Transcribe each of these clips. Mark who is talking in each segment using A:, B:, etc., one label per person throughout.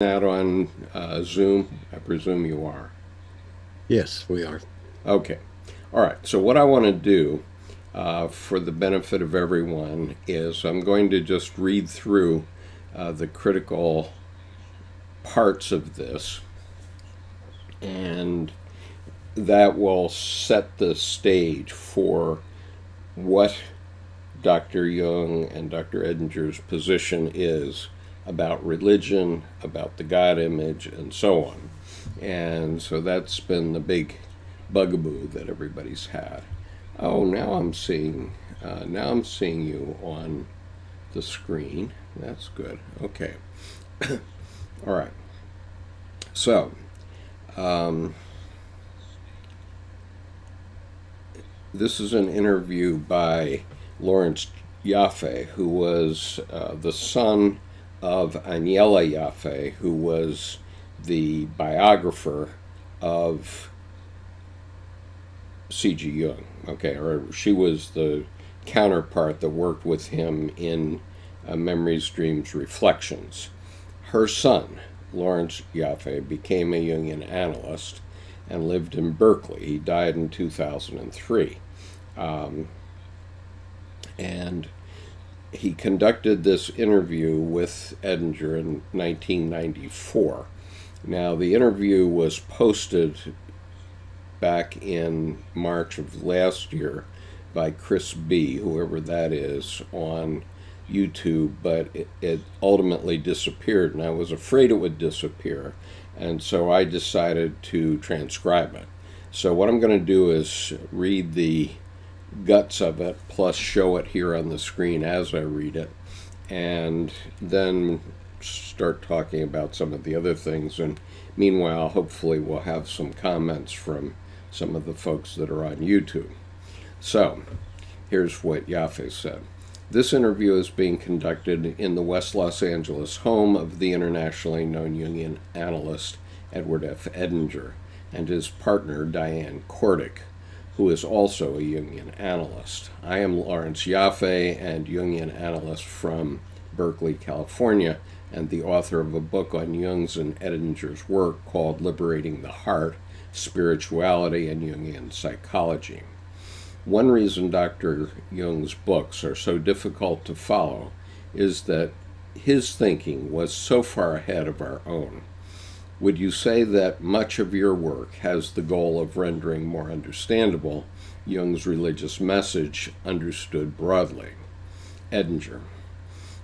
A: Out on Zoom? I presume you are.
B: Yes, we are.
A: Okay. All right. So, what I want to do for the benefit of everyone is I'm going to just read through the critical parts of this, and that will set the stage for what Dr. Jung and Dr. Edinger's position is about religion, about the God image, and so on. And so that's been the big bugaboo that everybody's had. Oh, now I'm seeing you on the screen. That's good. Okay. All right. So, um, this is an interview by Laurence Yao Fei, who was the son of Agnella Yaffe, who was the biographer of C.G. Jung. Okay, or she was the counterpart that worked with him in Memories, Dreams, Reflections. Her son, Laurence Yao Fei, became a Jungian analyst and lived in Berkeley. He died in 2003. And he conducted this interview with Edinger in 1994. Now, the interview was posted back in March of last year by Chris B., whoever that is, on YouTube, but it ultimately disappeared, and I was afraid it would disappear, and so I decided to transcribe it. So what I'm going to do is read the guts of it, plus show it here on the screen as I read it, and then start talking about some of the other things. And meanwhile, hopefully we'll have some comments from some of the folks that are on YouTube. So, here's what Yaffe said. This interview is being conducted in the West Los Angeles home of the internationally known Jungian analyst Edward F. Edinger and his partner Diane Kordick, who is also a Jungian analyst. I am Laurence Yao Fei, and Jungian analyst from Berkeley, California, and the author of a book on Jung's and Edinger's work called Liberating the Heart, Spirituality and Jungian Psychology. One reason Dr. Jung's books are so difficult to follow is that his thinking was so far ahead of our own. Would you say that much of your work has the goal of rendering more understandable Jung's religious message understood broadly? Edinger.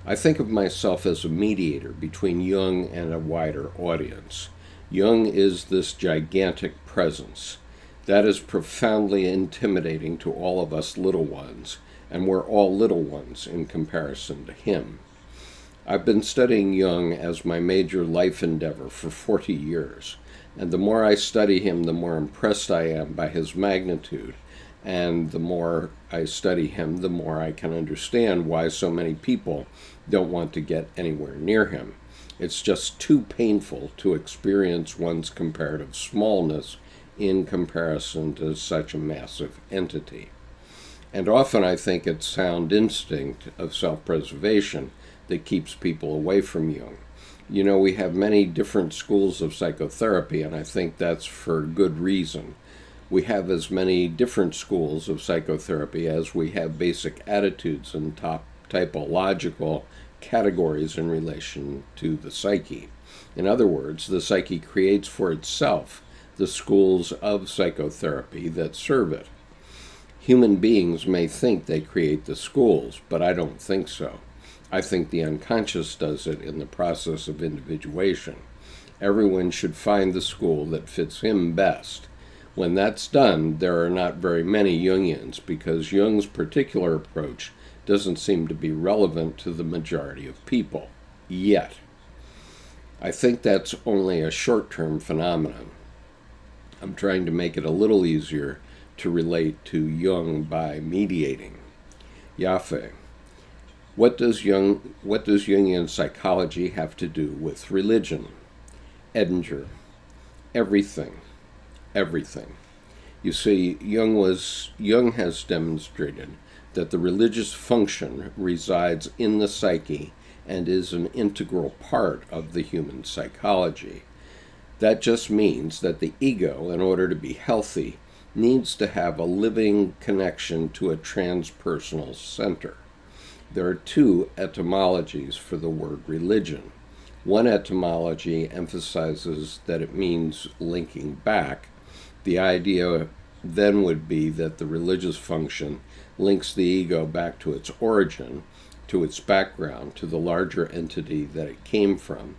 A: I think of myself as a mediator between Jung and a wider audience. Jung is this gigantic presence. That is profoundly intimidating to all of us little ones, and we're all little ones in comparison to him. I've been studying Jung as my major life endeavor for 40 years, and the more I study him, the more impressed I am by his magnitude, and the more I study him, the more I can understand why so many people don't want to get anywhere near him. It's just too painful to experience one's comparative smallness in comparison to such a massive entity. And often I think it's sound instinct of self-preservation that keeps people away from Jung. You know, we have many different schools of psychotherapy, and I think that's for good reason. We have as many different schools of psychotherapy as we have basic attitudes and typological categories in relation to the psyche. In other words, the psyche creates for itself the schools of psychotherapy that serve it. Human beings may think they create the schools, but I don't think so. I think the unconscious does it in the process of individuation. Everyone should find the school that fits him best. When that's done, there are not very many Jungians, because Jung's particular approach doesn't seem to be relevant to the majority of people, yet. I think that's only a short-term phenomenon. I'm trying to make it a little easier to relate to Jung by mediating. Yaffe. What does Jungian psychology have to do with religion? Edinger. Everything. Everything. You see, Jung has demonstrated that the religious function resides in the psyche and is an integral part of the human psychology. That just means that the ego, in order to be healthy, needs to have a living connection to a transpersonal center. There are two etymologies for the word religion. One etymology emphasizes that it means linking back. The idea then would be that the religious function links the ego back to its origin, to its background, to the larger entity that it came from.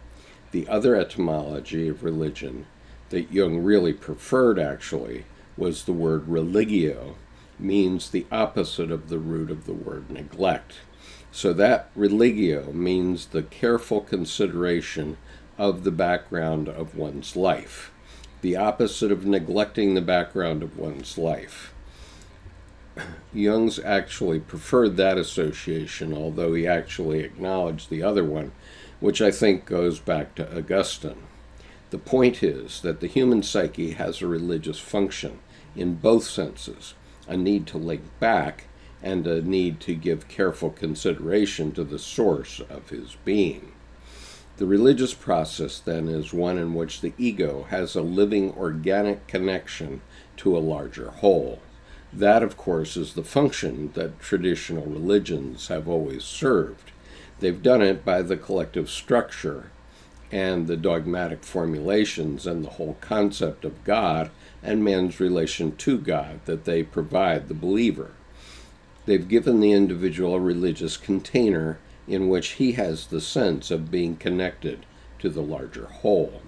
A: The other etymology of religion, that Jung really preferred actually, was the word religio, means the opposite of the root of the word neglect. So that religio means the careful consideration of the background of one's life, the opposite of neglecting the background of one's life. Jung's actually preferred that association, although he actually acknowledged the other one, which I think goes back to Augustine. The point is that the human psyche has a religious function in both senses, a need to link back and a need to give careful consideration to the source of his being. The religious process, then, is one in which the ego has a living organic connection to a larger whole. That, of course, is the function that traditional religions have always served. They've done it by the collective structure and the dogmatic formulations and the whole concept of God and man's relation to God that they provide the believer. They've given the individual a religious container in which he has the sense of being connected to the larger whole.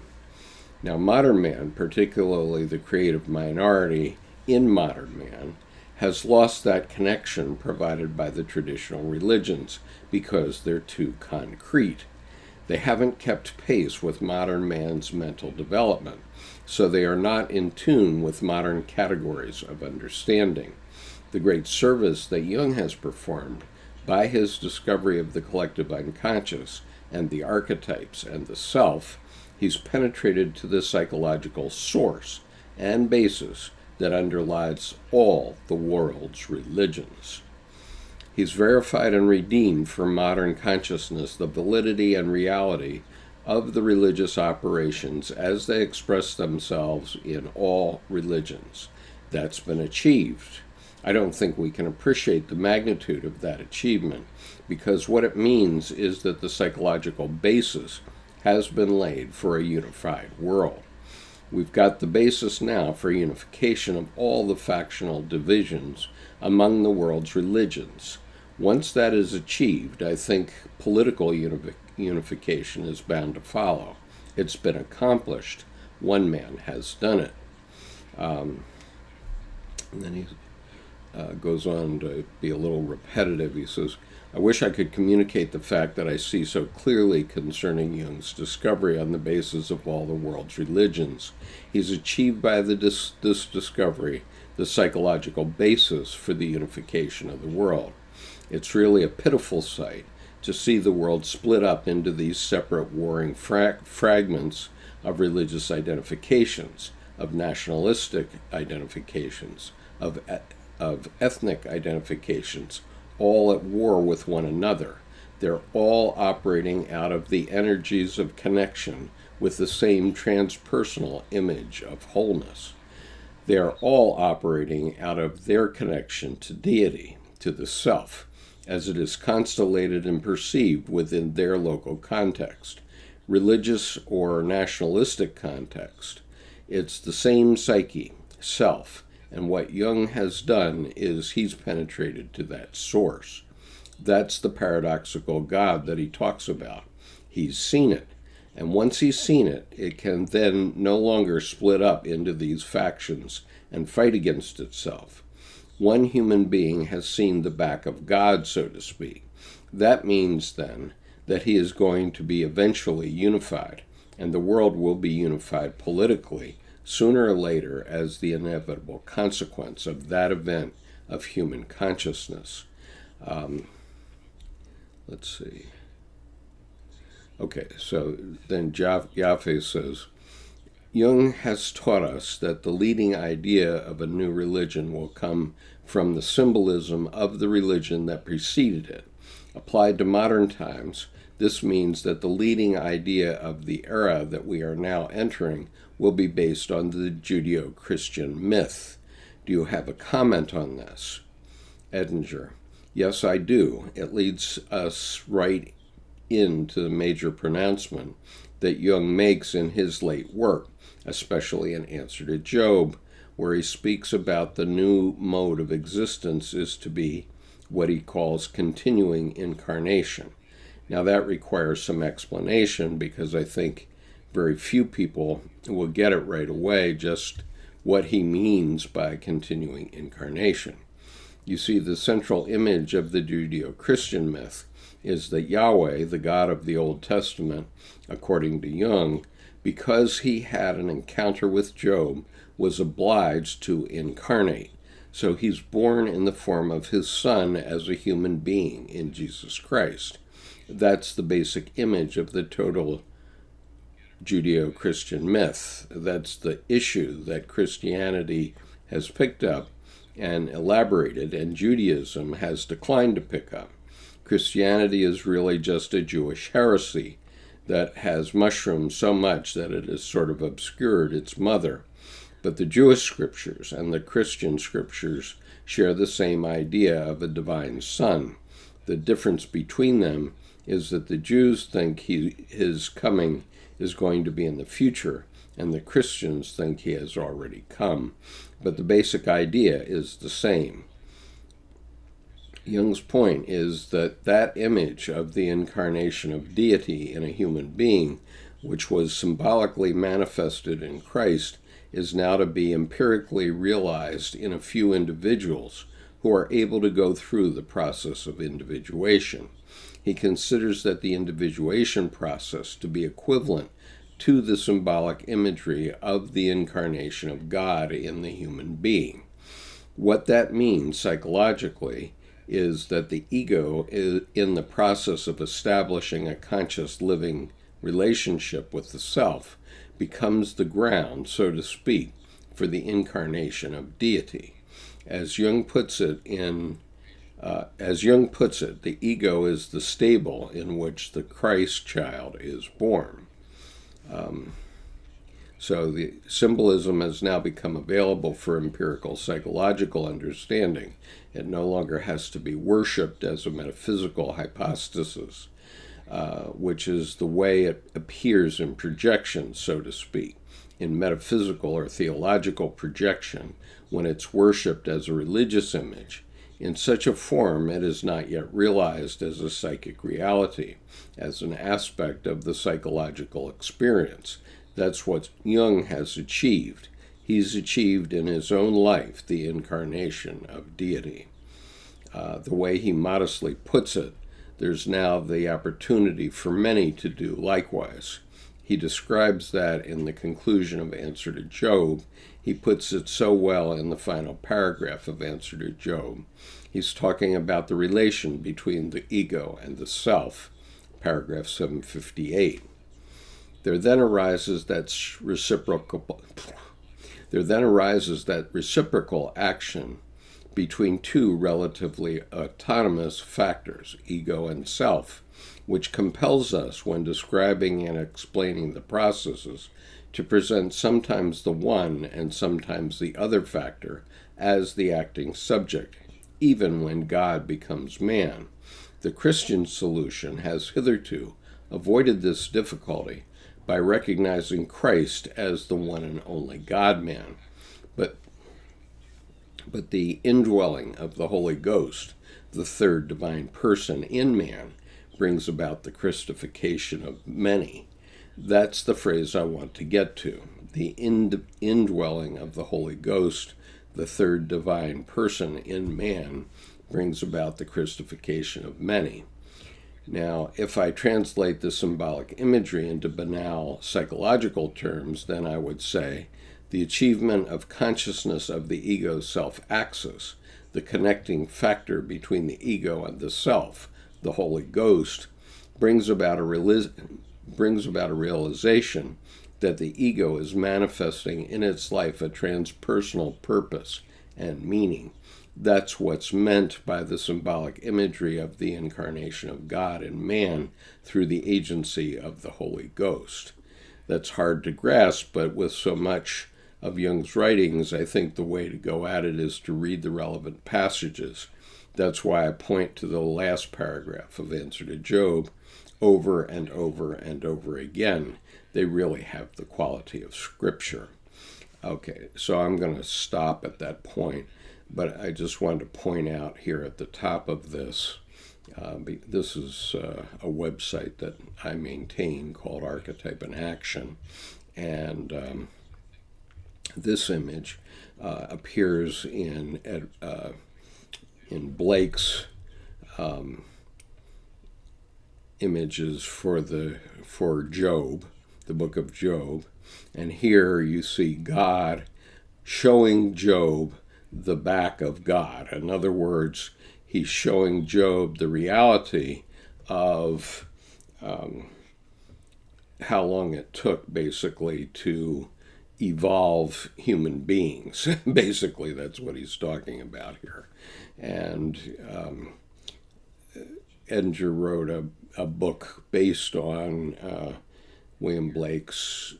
A: Now, modern man, particularly the creative minority in modern man, has lost that connection provided by the traditional religions because they're too concrete. They haven't kept pace with modern man's mental development, so they are not in tune with modern categories of understanding. The great service that Jung has performed by his discovery of the collective unconscious and the archetypes and the self, he's penetrated to the psychological source and basis that underlies all the world's religions. He's verified and redeemed for modern consciousness the validity and reality of the religious operations as they express themselves in all religions. That's been achieved. I don't think we can appreciate the magnitude of that achievement, because what it means is that the psychological basis has been laid for a unified world. We've got the basis now for unification of all the factional divisions among the world's religions. Once that is achieved, I think political unification is bound to follow. It's been accomplished. One man has done it. And then he goes on to be a little repetitive. He says, I wish I could communicate the fact that I see so clearly concerning Jung's discovery on the basis of all the world's religions. He's achieved by this discovery the psychological basis for the unification of the world. It's really a pitiful sight to see the world split up into these separate warring fragments of religious identifications, of nationalistic identifications, of ethnic identifications, all at war with one another. They're all operating out of the energies of connection with the same transpersonal image of wholeness. They are all operating out of their connection to deity, to the self, as it is constellated and perceived within their local context, religious or nationalistic context. It's the same psyche, self, and what Jung has done is he's penetrated to that source. That's the paradoxical God that he talks about. He's seen it. And once he's seen it, it can then no longer split up into these factions and fight against itself. One human being has seen the back of God, so to speak. That means then that he is going to be eventually unified, and the world will be unified politically sooner or later as the inevitable consequence of that event of human consciousness. Let's see. Okay, so then Yaffe says, Jung has taught us that the leading idea of a new religion will come from the symbolism of the religion that preceded it. Applied to modern times, This means that the leading idea of the era that we are now entering will be based on the Judeo-Christian myth. Do you have a comment on this? Edinger: Yes, I do. It leads us right into the major pronouncement that Jung makes in his late work, especially in Answer to Job, where he speaks about the new mode of existence is to be what he calls continuing incarnation. Now that requires some explanation, because I think very few people will get it right away, just what he means by continuing incarnation. You see, the central image of the Judeo-Christian myth is that Yahweh, the God of the Old Testament, according to Jung, because he had an encounter with Job, was obliged to incarnate. So he's born in the form of his son as a human being in Jesus Christ. That's the basic image of the total Judeo-Christian myth. That's the issue that Christianity has picked up and elaborated, and Judaism has declined to pick up. Christianity is really just a Jewish heresy that has mushroomed so much that it has sort of obscured its mother. But the Jewish scriptures and the Christian scriptures share the same idea of a divine son. The difference between them is that the Jews think his coming is going to be in the future, and the Christians think he has already come. But the basic idea is the same. Jung's point is that that image of the incarnation of deity in a human being, which was symbolically manifested in Christ, is now to be empirically realized in a few individuals who are able to go through the process of individuation. He considers that the individuation process to be equivalent to the symbolic imagery of the incarnation of God in the human being. What that means psychologically is that the ego is in the process of establishing a conscious living relationship with the self, becomes the ground, so to speak, for the incarnation of deity. As Jung puts it, the ego is the stable in which the Christ child is born. So the symbolism has now become available for empirical psychological understanding. It no longer has to be worshipped as a metaphysical hypostasis, which is the way it appears in projection, so to speak. In metaphysical or theological projection, when it's worshipped as a religious image, in such a form it is not yet realized as a psychic reality, as an aspect of the psychological experience. That's what Jung has achieved. He's achieved in his own life the incarnation of deity. The way he modestly puts it, there's now the opportunity for many to do likewise. He describes that in the conclusion of Answer to Job. He puts it so well in the final paragraph of Answer to Job. He's talking about the relation between the ego and the self, paragraph 758. There then arises that reciprocal action between two relatively autonomous factors, ego and self, which compels us, when describing and explaining the processes, to present sometimes the one and sometimes the other factor as the acting subject, even when God becomes man. The Christian solution has hitherto avoided this difficulty by recognizing Christ as the one and only God-man. But the indwelling of the Holy Ghost, the third divine person in man, brings about the Christification of many. That's the phrase I want to get to. The indwelling of the Holy Ghost, the third divine person in man, brings about the Christification of many. Now, if I translate the symbolic imagery into banal psychological terms, then I would say the achievement of consciousness of the ego-self axis, the connecting factor between the ego and the self, the Holy Ghost, brings about a realization that the ego is manifesting in its life a transpersonal purpose and meaning. that's what's meant by the symbolic imagery of the incarnation of God in man through the agency of the Holy Ghost. That's hard to grasp, but with so much of Jung's writings, I think the way to go at it is to read the relevant passages. That's why I point to the last paragraph of Answer to Job over and over and over again. They really have the quality of Scripture. Okay, so I'm going to stop at that point, but I just wanted to point out here at the top of this, this is a website that I maintain called Archetype in Action, and this image appears in Blake's images for Job, the book of Job, and here you see God showing Job the back of God. In other words, he's showing Job the reality of how long it took basically to evolve human beings. Basically, that's what he's talking about here. And Edinger wrote a book based on William Blake's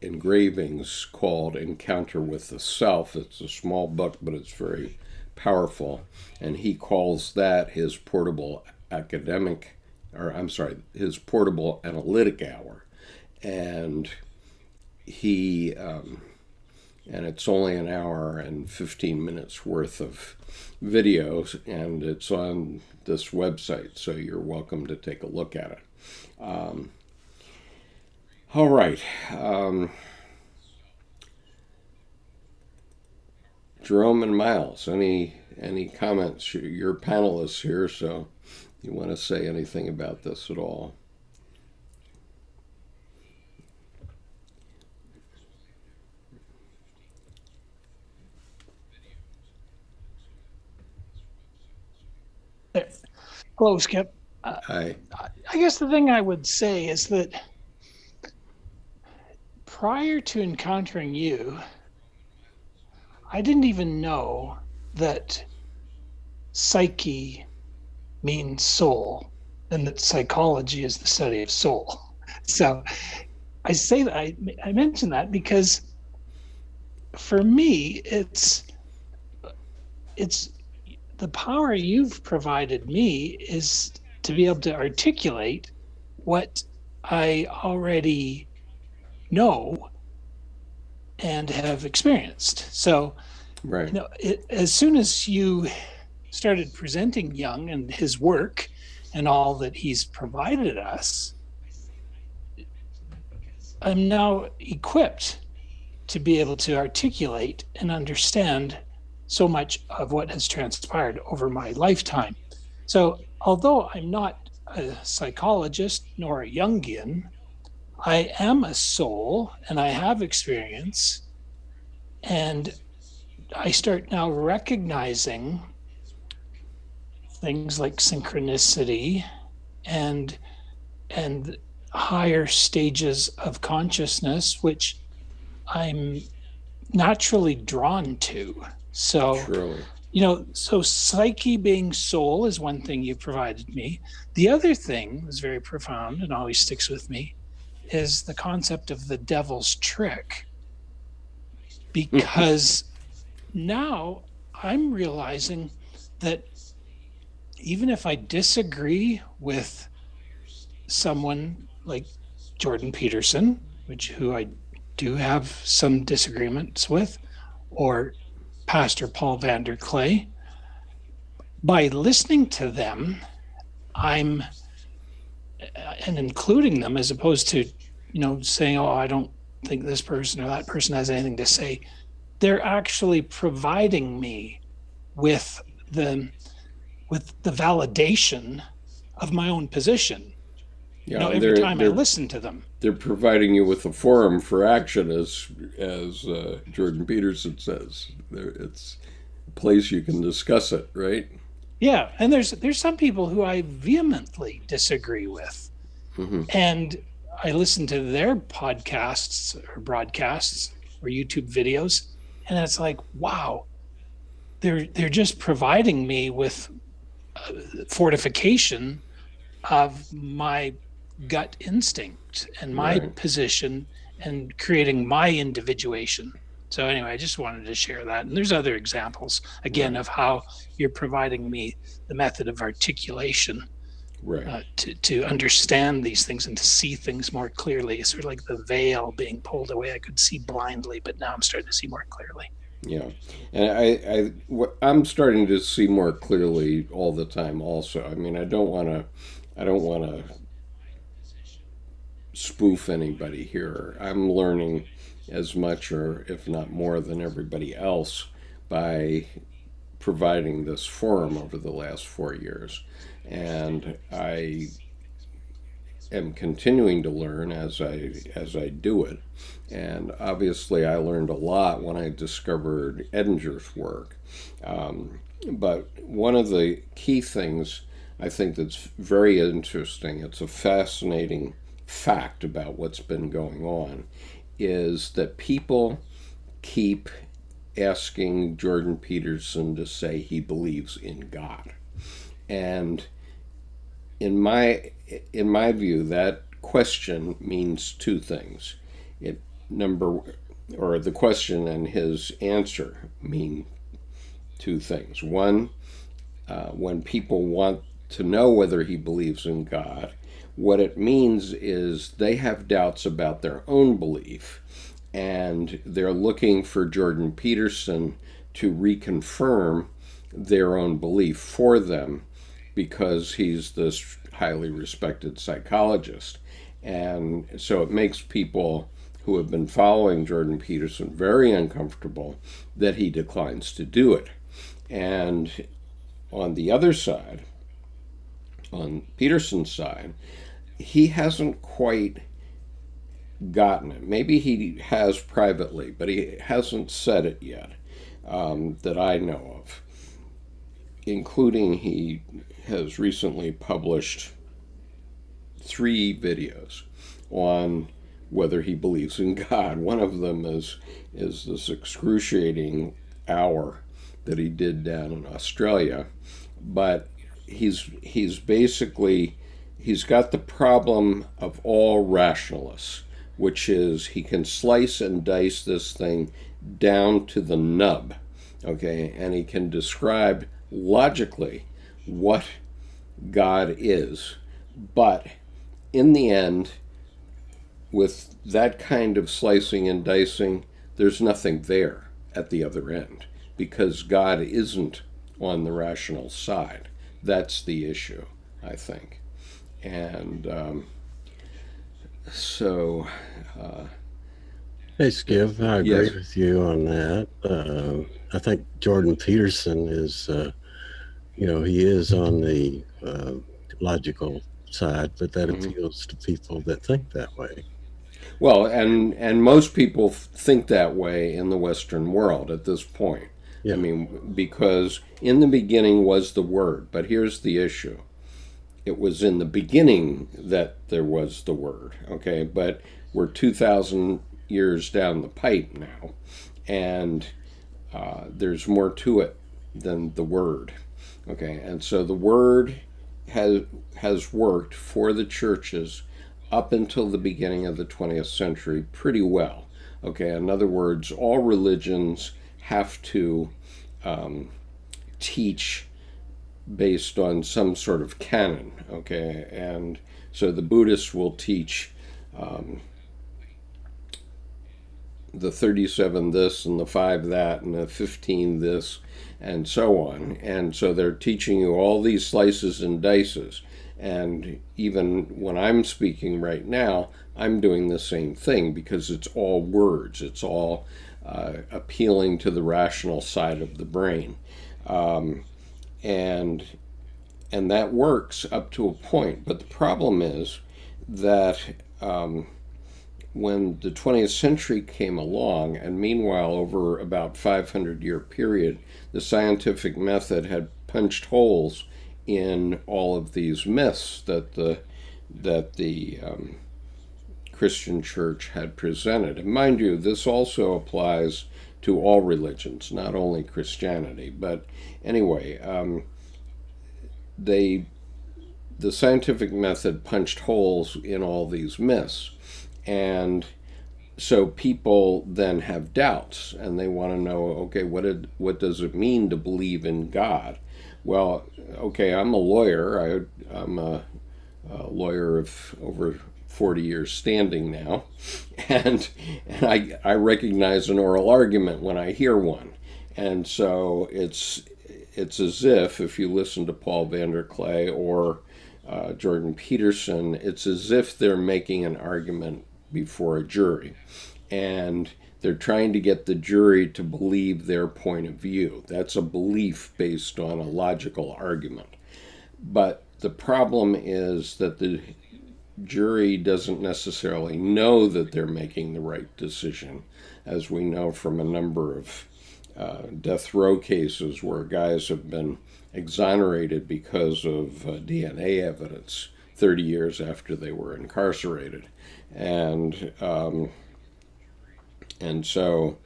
A: engravings called Encounter with the Self. It's a small book, but it's very powerful. And he calls that his portable his portable analytic hour. And and it's only an hour and 15 minutes worth of videos, and it's on this website, so you're welcome to take a look at it. All right. Jerome and Miles, any comments? You're panelists here, so you want to say anything about this at all?
C: Hello, Skip.
A: Hi.
C: I guess the thing I would say is that prior to encountering you, I didn't even know that psyche means soul and that psychology is the study of soul. So I say that I mention that because for me, it's the power you've provided me is to be able to articulate what I already know and have experienced. So,
A: right.
C: As soon as you started presenting Jung and his work and all that he's provided us, I'm now equipped to be able to articulate and understand so much of what has transpired over my lifetime. So although I'm not a psychologist nor a Jungian, I am a soul and I have experience, and I start now recognizing things like synchronicity and higher stages of consciousness, which I'm naturally drawn to. So,
A: Truly.
C: So psyche being soul is one thing you provided me. The other thing was very profound and always sticks with me is the concept of the devil's trick. Because now I'm realizing that even if I disagree with someone like Jordan Peterson, who I do have some disagreements with, or Pastor Paul Vander Clay, by listening to them, and including them as opposed to, saying, oh, I don't think this person or that person has anything to say. They're actually providing me with the validation of my own position.
A: Yeah,
C: every time I listen to them.
A: They're providing you with a forum for action, as Jordan Peterson says. It's a place you can discuss it, right?
C: Yeah, and there's some people who I vehemently disagree with, and I listen to their podcasts or broadcasts or YouTube videos, and it's like, wow, they're just providing me with fortification of my gut instinct and my
A: Right.
C: position and creating my individuation. So anyway, I just wanted to share that. And there's other examples, again,
A: Right.
C: of how you're providing me the method of articulation
A: Right.
C: to understand these things and to see things more clearly. It's sort of like the veil being pulled away. I could see blindly, but now I'm starting to see more clearly.
A: Yeah, and I'm starting to see more clearly all the time. Also, I mean, I don't want to spoof anybody here. I'm learning as much, or if not more, than everybody else by providing this forum over the last 4 years, and I am continuing to learn as I do it. And obviously, I learned a lot when I discovered Edinger's work. But one of the key things I think that's very interesting, it's a fascinating fact about what's been going on, is that people keep asking Jordan Peterson to say he believes in God. And in my view, that question means two things. It number or the question and his answer mean two things. One, when people want to know whether he believes in God, what it means is they have doubts about their own belief, and they're looking for Jordan Peterson to reconfirm their own belief for them, because he's this highly respected psychologist. And so it makes people who have been following Jordan Peterson very uncomfortable that he declines to do it. And on the other side, on Peterson's side, he hasn't quite gotten it. Maybe he has privately, but he hasn't said it yet, that I know of. Including, he has recently published 3 videos on whether he believes in God. One of them is this excruciating hour that he did down in Australia, but he's basically, he's got the problem of all rationalists, which is he can slice and dice this thing down to the nub, okay, and he can describe logically what God is, but in the end, with that kind of slicing and dicing, there's nothing there at the other end, because God isn't on the rational side. That's the issue, I think. And so...
B: Hey, Skip, I agree
A: Yes.
B: with you on that. I think Jordan Peterson is, he is on the logical side, but that appeals to people that think that way.
A: Well, and most people think that way in the Western world at this point.
B: Yeah.
A: I mean, because in the beginning was the Word, but here's the issue. It was in the beginning that there was the Word, okay? But we're 2,000 years down the pipe now, and there's more to it than the Word, okay? And so the Word has worked for the churches up until the beginning of the 20th century pretty well, okay? In other words, all religions have to teach based on some sort of canon, okay? And so the Buddhists will teach the 37 this and the 5 that and the 15 this and so on. And so they're teaching you all these slices and dices. And even when I'm speaking right now, I'm doing the same thing, because it's all words. It's all appealing to the rational side of the brain. And that works up to a point. But the problem is that when the 20th century came along, and meanwhile over about 500-year period, the scientific method had punched holes in all of these myths that the Christian church had presented. And mind you, this also applies to all religions, not only Christianity. But anyway, the scientific method punched holes in all these myths, and so people then have doubts, and they want to know, okay, what does it mean to believe in God? Well, okay, I'm a lawyer. I'm a lawyer of over 40 years standing now, and I recognize an oral argument when I hear one, and so it's as if you listen to Paul Vanderklay or Jordan Peterson, it's as if they're making an argument before a jury, and they're trying to get the jury to believe their point of view. That's a belief based on a logical argument. But the problem is that the jury doesn't necessarily know that they're making the right decision, as we know from a number of death row cases where guys have been exonerated because of DNA evidence 30 years after they were incarcerated. And so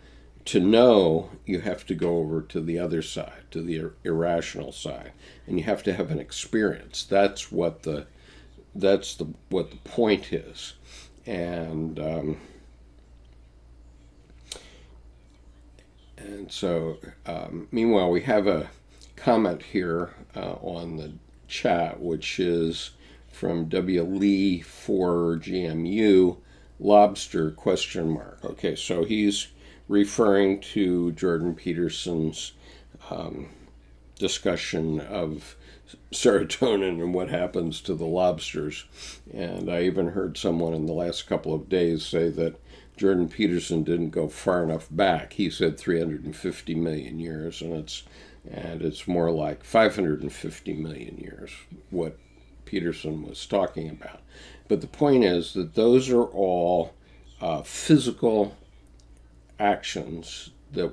A: to know, you have to go over to the other side, to the irrational side, and you have to have an experience. That's what the point is. And so meanwhile, we have a comment here on the chat, which is from W. Lee for GMU, lobster ? Okay, so he's referring to Jordan Peterson's discussion of serotonin and what happens to the lobsters. And I even heard someone in the last couple of days say that Jordan Peterson didn't go far enough back. He said 350 million years, and it's more like 550 million years, what Peterson was talking about. But the point is that those are all physical actions that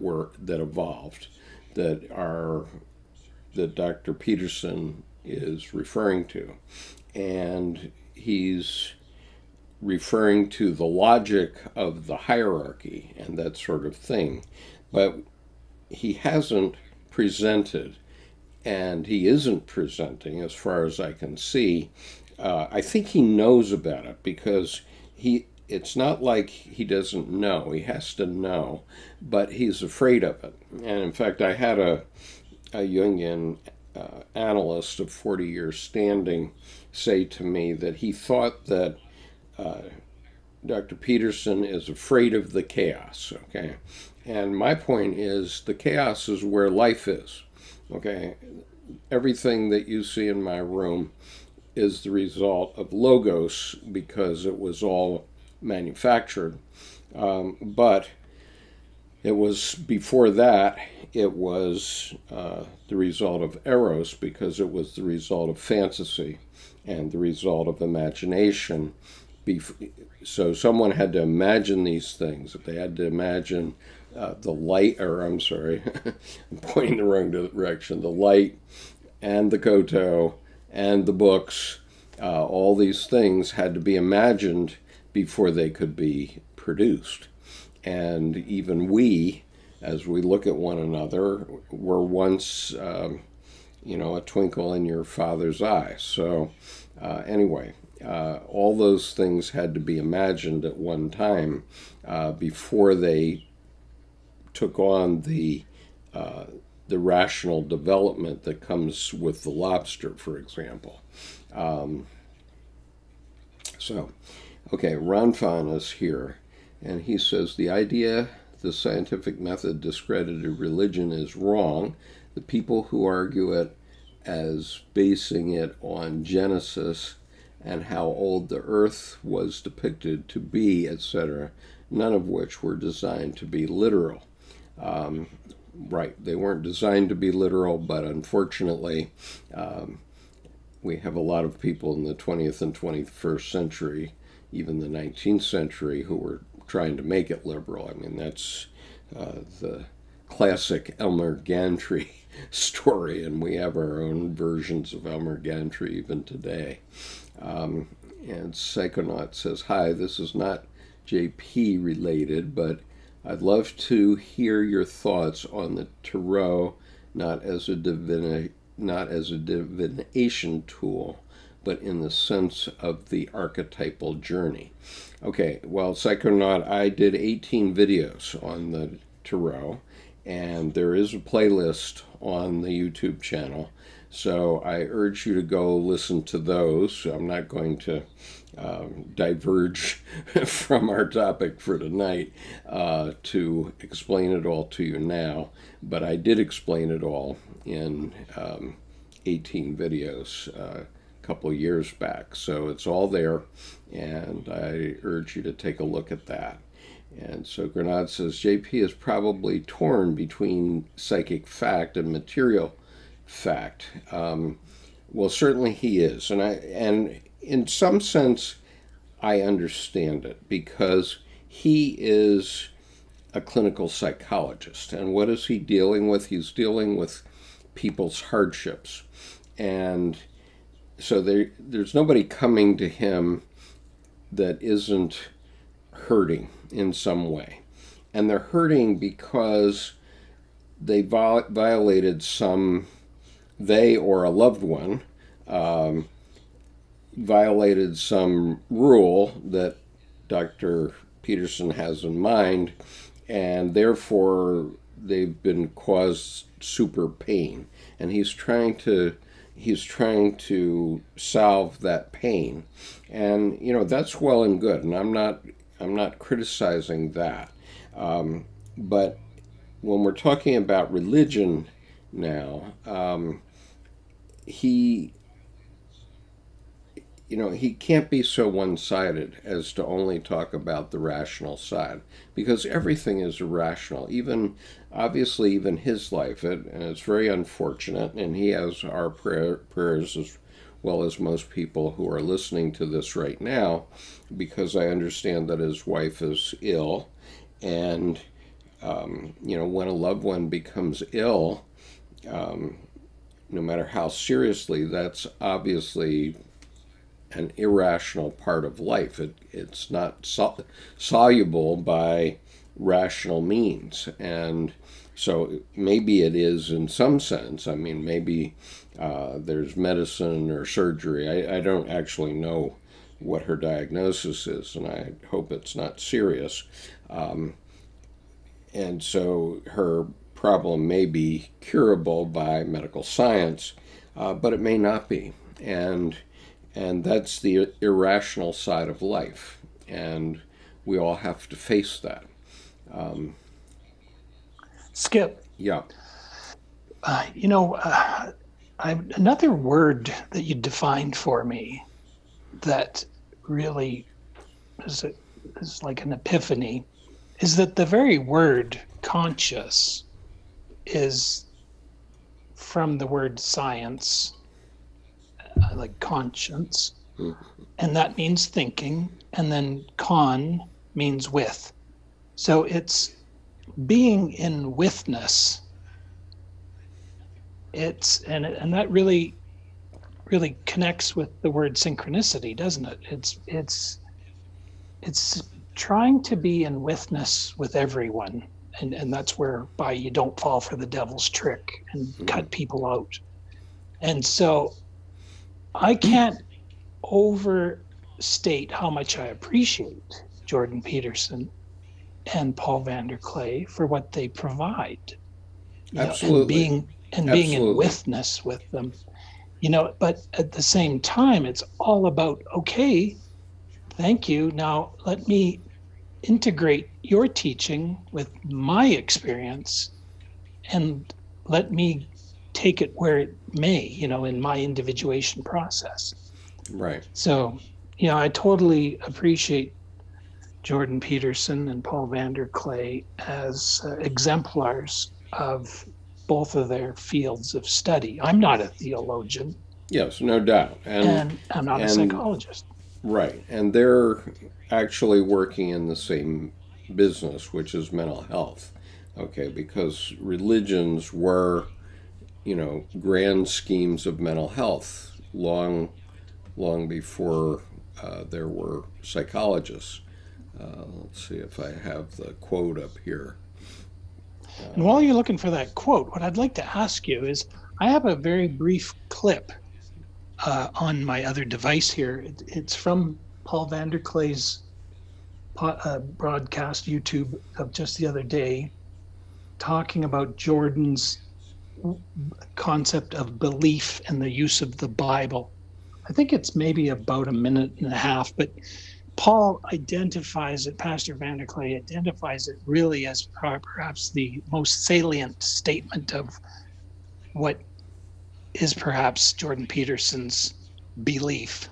A: evolved, that Dr. Peterson is referring to. And he's referring to the logic of the hierarchy and that sort of thing. But he hasn't presented, and he isn't presenting, as far as I can see. I think he knows about it, because it's not like he doesn't know. He has to know, but he's afraid of it. And in fact, I had a Jungian analyst of 40 years standing say to me that he thought that Dr. Peterson is afraid of the chaos, okay? And my point is, the chaos is where life is, okay? Everything that you see in my room is the result of logos, because it was all manufactured. But it was, before that, it was the result of eros, because it was the result of fantasy and the result of imagination. So someone had to imagine these things. They had to imagine the light, or I'm sorry, I'm pointing the wrong direction, the light and the koto and the books, all these things had to be imagined before they could be produced. And even we, as we look at one another, were once, a twinkle in your father's eye. So anyway, all those things had to be imagined at one time before they took on the rational development that comes with the lobster, for example. Okay, Ranfan is here, and he says, the idea the scientific method discredited religion is wrong. The people who argue it as basing it on Genesis and how old the earth was depicted to be, etc., none of which were designed to be literal. Right, they weren't designed to be literal, but unfortunately, we have a lot of people in the 20th and 21st century, even the 19th century, who were trying to make it liberal. I mean, that's the classic Elmer Gantry story, and we have our own versions of Elmer Gantry even today. And Psychonaut says, hi, this is not JP related, but I'd love to hear your thoughts on the tarot, not as a divination tool, but in the sense of the archetypal journey. Okay, well, Psychonaut, I did 18 videos on the tarot, and there is a playlist on the YouTube channel. So I urge you to go listen to those. I'm not going to diverge from our topic for tonight to explain it all to you now, but I did explain it all in 18 videos a couple of years back. So it's all there, and I urge you to take a look at that. And so Grenade says, JP is probably torn between psychic fact and material fact. Well, certainly he is, and in some sense, I understand it, because he is a clinical psychologist, and what is he dealing with? He's dealing with people's hardships, and so there's nobody coming to him that isn't hurting in some way, and they're hurting because they violated they or a loved one violated some rule that Dr. Peterson has in mind, and therefore they've been caused super pain, and he's trying to solve that pain. And that's well and good, and I'm not criticizing that, but when we're talking about religion now, he can't be so one-sided as to only talk about the rational side, because everything is irrational, obviously even his life, and it's very unfortunate, and he has our prayers as well as most people who are listening to this right now, because I understand that his wife is ill, and when a loved one becomes ill, no matter how seriously, that's obviously an irrational part of life. It's not soluble by rational means. And so maybe it is in some sense. I mean, maybe there's medicine or surgery. I don't actually know what her diagnosis is, and I hope it's not serious. And so her problem may be curable by medical science, but it may not be. And that's the irrational side of life, and we all have to face that.
C: Skip.
A: Yeah.
C: Another word that you defined for me that really is like an epiphany is that the very word conscious is from the word science, like conscience, and that means thinking, and then con means with. So it's being in withness. And that really connects with the word synchronicity, doesn't it? It's trying to be in withness with everyone, and that's whereby you don't fall for the devil's trick and cut people out. And so I can't overstate how much I appreciate Jordan Peterson and Paul Vander Clay for what they provide.
A: Absolutely.
C: And being in withness with them. But at the same time, it's all about, okay, thank you. Now let me integrate your teaching with my experience, and let me take it where it may, in my individuation process.
A: Right.
C: So, I totally appreciate Jordan Peterson and Paul Vander Clay as exemplars of both of their fields of study. I'm not a theologian.
A: Yes, no doubt.
C: And I'm not a psychologist.
A: Right. And they're actually working in the same business, which is mental health. Okay, because religions were, grand schemes of mental health long before there were psychologists. Let's see if I have the quote up here.
C: And while you're looking for that quote, what I'd like to ask you is, I have a very brief clip on my other device here. It's from Paul Vanderklay's broadcast YouTube of just the other day, talking about Jordan's concept of belief and the use of the Bible. I think it's maybe about a minute and a half, but Paul identifies it, Pastor Vanderklay identifies it really as perhaps the most salient statement of what is perhaps Jordan Peterson's belief.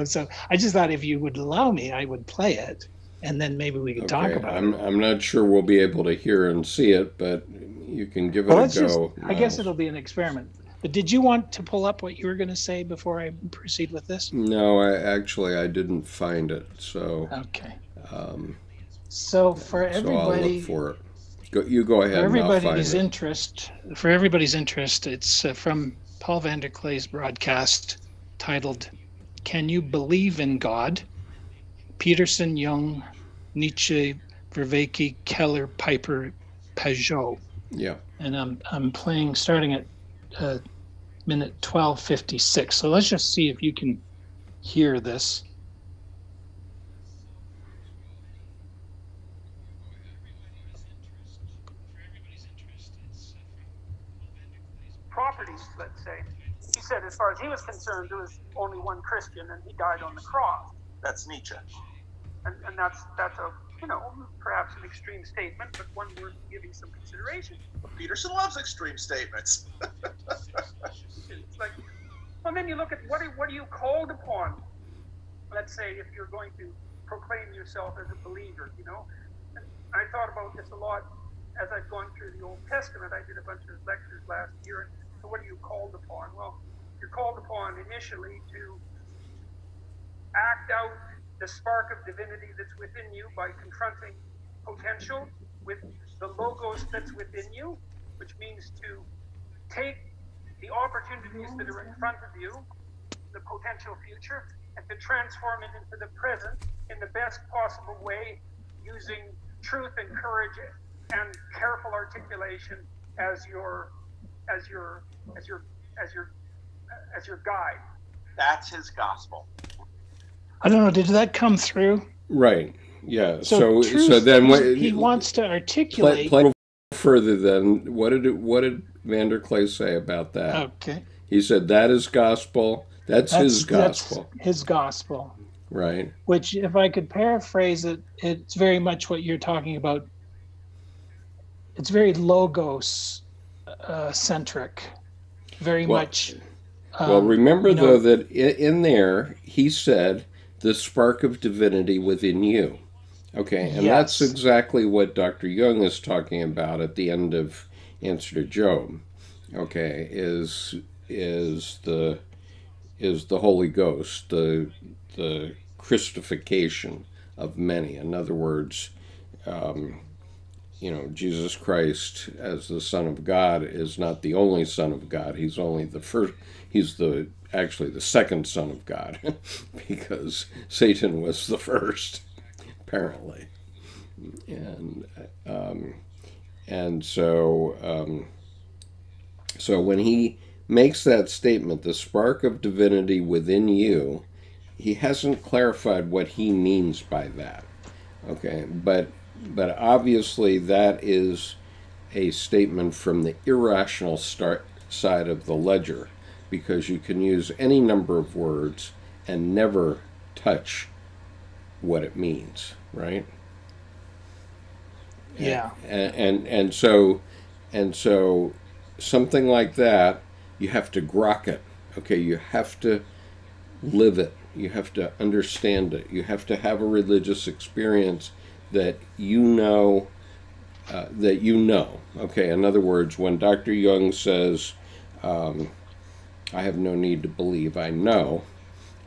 C: So I just thought if you would allow me, I would play it, and then maybe we could talk about it.
A: I'm not sure we'll be able to hear and see it, but you can give it a go.
C: I guess it'll be an experiment. But did you want to pull up what you were going to say before I proceed with this?
A: No, I didn't find it. So
C: okay. So for everybody,
A: I'll look for it. You go ahead.
C: For everybody's interest, it's from Paul Vanderklay's broadcast titled "Can You Believe in God?" Peterson, Jung, Nietzsche, Vervaeke, Keller, Piper, Peugeot.
A: Yeah.
C: And I'm playing starting at minute 12:56. So let's just see if you can hear this.
D: Properties, let's say. He said, as far as he was concerned, there was only one Christian, and he died on the cross.
E: That's Nietzsche.
D: And that's a, perhaps an extreme statement, but one worth giving some consideration.
E: Well, Peterson loves extreme statements.
D: It's like, well, then you look at what are you called upon? Let's say if you're going to proclaim yourself as a believer, And I thought about this a lot as I've gone through the Old Testament. I did a bunch of lectures last year. So what are you called upon? Well, you're called upon initially to act out the spark of divinity that's within you by confronting potential with the logos that's within you, which means to take the opportunities that are in front of you, the potential future, and to transform it into the present in the best possible way, using truth and courage and careful articulation as your guide.
E: That's his gospel.
C: I don't know. Did that come through?
A: Right. Yeah.
C: So then he wants to articulate.
A: Play further. Then what did Vanderklay say about that?
C: Okay.
A: He said that is gospel. That's his gospel.
C: That's his gospel.
A: Right.
C: Which, if I could paraphrase it, it's very much what you're talking about. It's very logos centric. Very much.
A: Well, remember though that in there he said the spark of divinity within you. Okay, and that's exactly what Dr. Jung is talking about at the end of Answer to Job. Okay, is the Holy Ghost, the Christification of many. In other words, Jesus Christ as the Son of God is not the only Son of God. He's only the first. He's actually the second Son of God, because Satan was the first, apparently. And so when he makes that statement, the spark of divinity within you, he hasn't clarified what he means by that. Okay, but obviously that is a statement from the irrational side of the ledger, because you can use any number of words and never touch what it means, right?
C: Yeah.
A: And so something like that, you have to grok it. Okay, you have to live it. You have to understand it. You have to have a religious experience that you know. Okay, in other words, when Dr. Jung says, I have no need to believe, I know,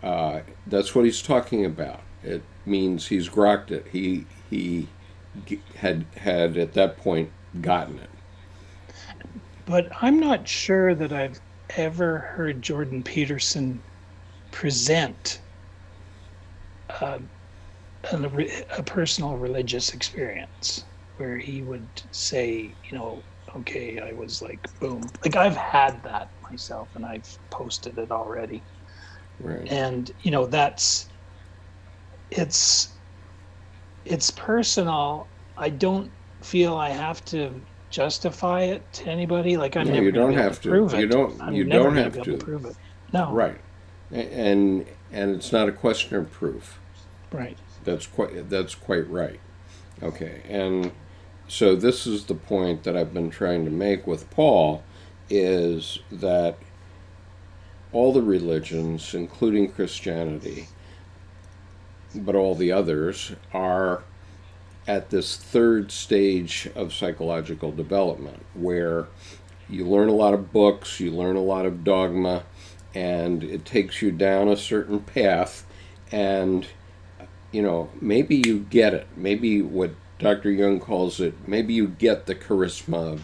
A: that's what he's talking about. It means he's grokked it. He had at that point gotten it.
C: But I'm not sure that I've ever heard Jordan Peterson present a personal religious experience where he would say, okay, I was like, boom. Like I've had that myself and I've posted it already.
A: Right.
C: And, it's personal. I don't feel I have to justify it to anybody. Like I'm
A: No,
C: never
A: you
C: going to
A: don't
C: be able
A: have
C: to
A: to.
C: prove
A: You
C: it.
A: don't. You
C: I'm never
A: don't
C: going to
A: have
C: be able
A: to.
C: to prove it. No.
A: Right. And it's not a question of proof.
C: Right.
A: That's quite right. Okay. And so this is the point that I've been trying to make with Paul, is that all the religions, including Christianity, but all the others, are at this third stage of psychological development where you learn a lot of books, you learn a lot of dogma, and it takes you down a certain path, and maybe you get it. Maybe what Dr. Jung calls it, maybe you get the charisma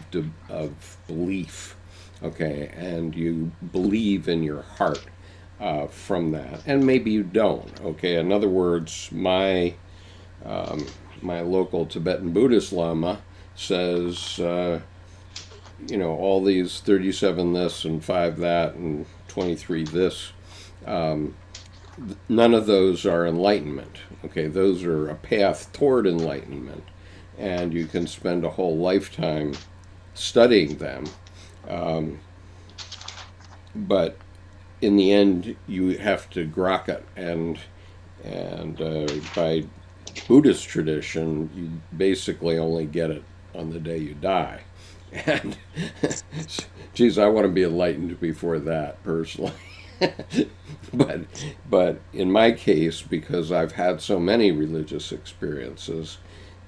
A: of belief, okay, and you believe in your heart from that, and maybe you don't, okay. In other words, my local Tibetan Buddhist Lama says, all these 37 this and 5 that and 23 this, none of those are enlightenment. Okay, those are a path toward enlightenment, and you can spend a whole lifetime studying them. But in the end, you have to grok it, and by Buddhist tradition, you basically only get it on the day you die. And geez, I want to be enlightened before that, personally. but in my case, because I've had so many religious experiences,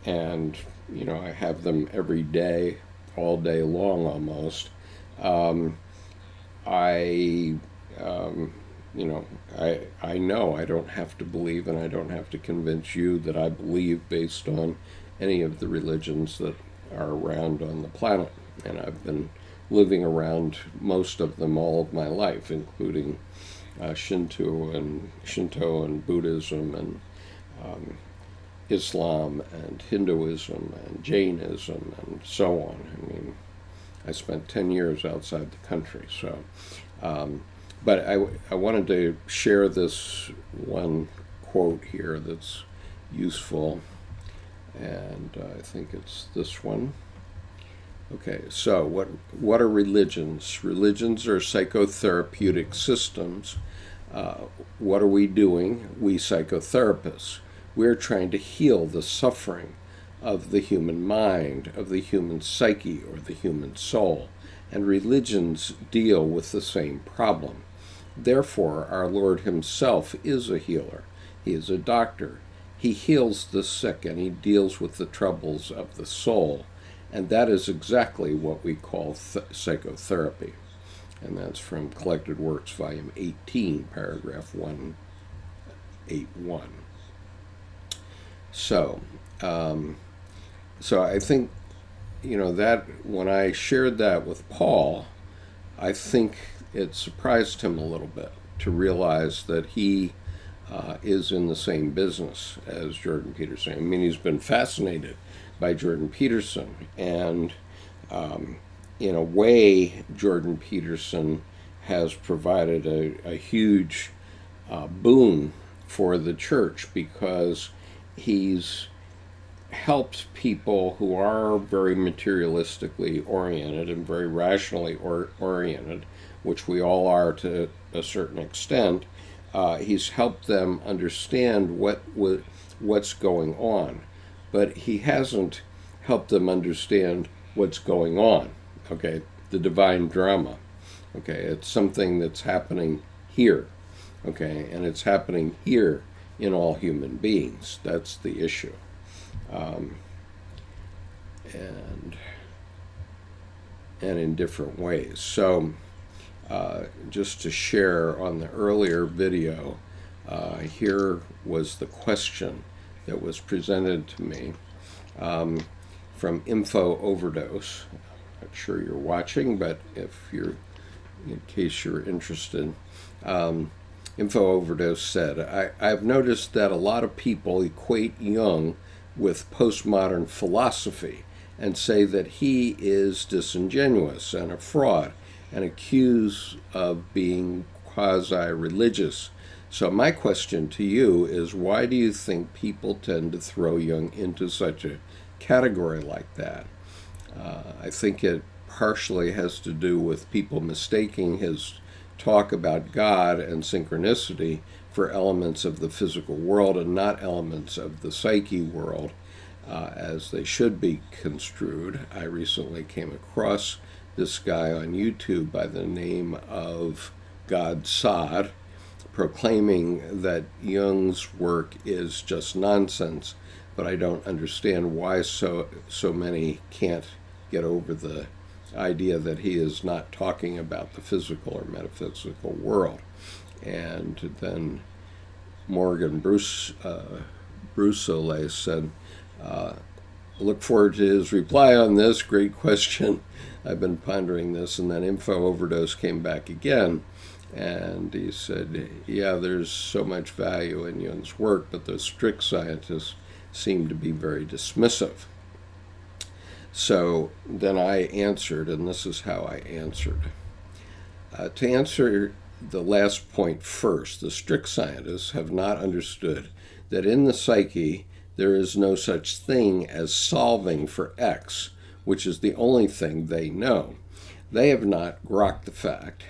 A: and I have them every day, all day long almost, I know I don't have to believe, and I don't have to convince you that I believe based on any of the religions that are around on the planet. And I've been living around most of them all of my life, including Shinto and Buddhism and Islam and Hinduism and Jainism and so on. I mean, I spent 10 years outside the country, so. But I wanted to share this one quote here that's useful, and I think it's this one. Okay, so what are religions? Religions are psychotherapeutic systems. What are we doing? We psychotherapists. We're trying to heal the suffering of the human mind, of the human psyche, or the human soul. And religions deal with the same problem. Therefore, our Lord himself is a healer. He is a doctor. He heals the sick, and he deals with the troubles of the soul. And that is exactly what we call psychotherapy. And that's from Collected Works, Volume 18, Paragraph 181. So I think, that when I shared that with Paul, I think it surprised him a little bit to realize that he is in the same business as Jordan Peterson. I mean, he's been fascinated by Jordan Peterson, and in a way, Jordan Peterson has provided a huge boon for the church, because he's helps people who are very materialistically oriented and very rationally oriented, which we all are to a certain extent. He's helped them understand what's going on, but he hasn't helped them understand what's going on. Okay, the divine drama. Okay, it's something that's happening here. Okay, and it's happening here in all human beings. That's the issue. And in different ways. So just to share on the earlier video, here was the question that was presented to me from InfoOverdose. I'm not sure you're watching, but in case you're interested, InfoOverdose said, I've noticed that a lot of people equate Jung with postmodern philosophy and say that he is disingenuous and a fraud and accused of being quasi-religious. So my question to you is, why do you think people tend to throw Jung into such a category like that? I think it partially has to do with people mistaking his talk about God and synchronicity for elements of the physical world and not elements of the psyche world, as they should be construed. I recently came across this guy on YouTube by the name of God Sod, proclaiming that Jung's work is just nonsense, but I don't understand why so many can't get over the idea that he is not talking about the physical or metaphysical world. And then Morgan Brusolet said, look forward to his reply on this. Great question. I've been pondering this. And then InfoOverdose came back again, and he said, yeah, there's so much value in Jung's work, but the strict scientists seem to be very dismissive. So then I answered, and this is how I answered. To answer the last point first, the strict scientists have not understood that in the psyche there is no such thing as solving for X, which is the only thing they know. They have not grokked the fact.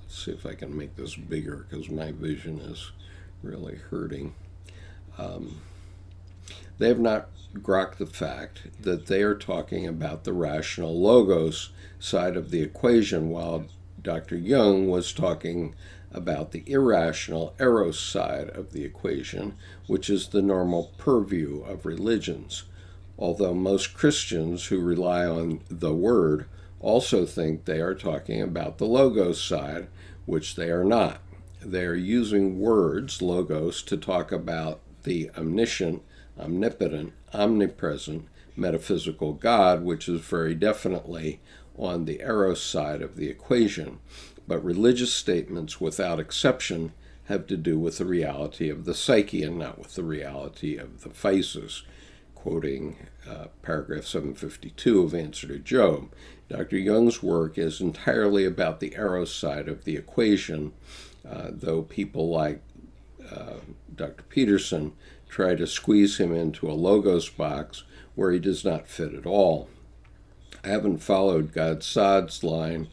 A: Let's see if I can make this bigger because my vision is really hurting. They have not grokked the fact that they are talking about the rational logos side of the equation, while Dr. Jung was talking about the irrational eros side of the equation, which is the normal purview of religions. Although most Christians who rely on the word also think they are talking about the logos side, which they are not. They are using words, logos, to talk about the omniscient, omnipotent, omnipresent, metaphysical God, which is very definitely on the eros side of the equation. But religious statements, without exception, have to do with the reality of the psyche and not with the reality of the phases. Quoting paragraph 752 of Answer to Job, Dr. Jung's work is entirely about the eros side of the equation, though people like Dr. Peterson try to squeeze him into a logos box where he does not fit at all. I haven't followed God Sod's line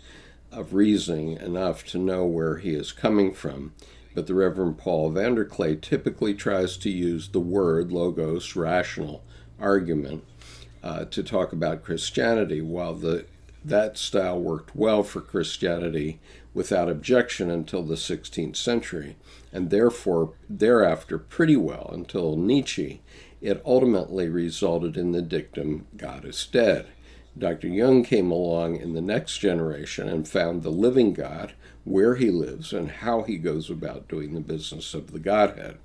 A: of reasoning enough to know where he is coming from, but the Reverend Paul Vanderklay typically tries to use the word logos, rational argument, to talk about Christianity, while that style worked well for Christianity without objection until the 16th century, and therefore thereafter pretty well until Nietzsche. It ultimately resulted in the dictum, God is dead. Dr. Jung came along in the next generation and found the living God, where he lives, and how he goes about doing the business of the Godhead.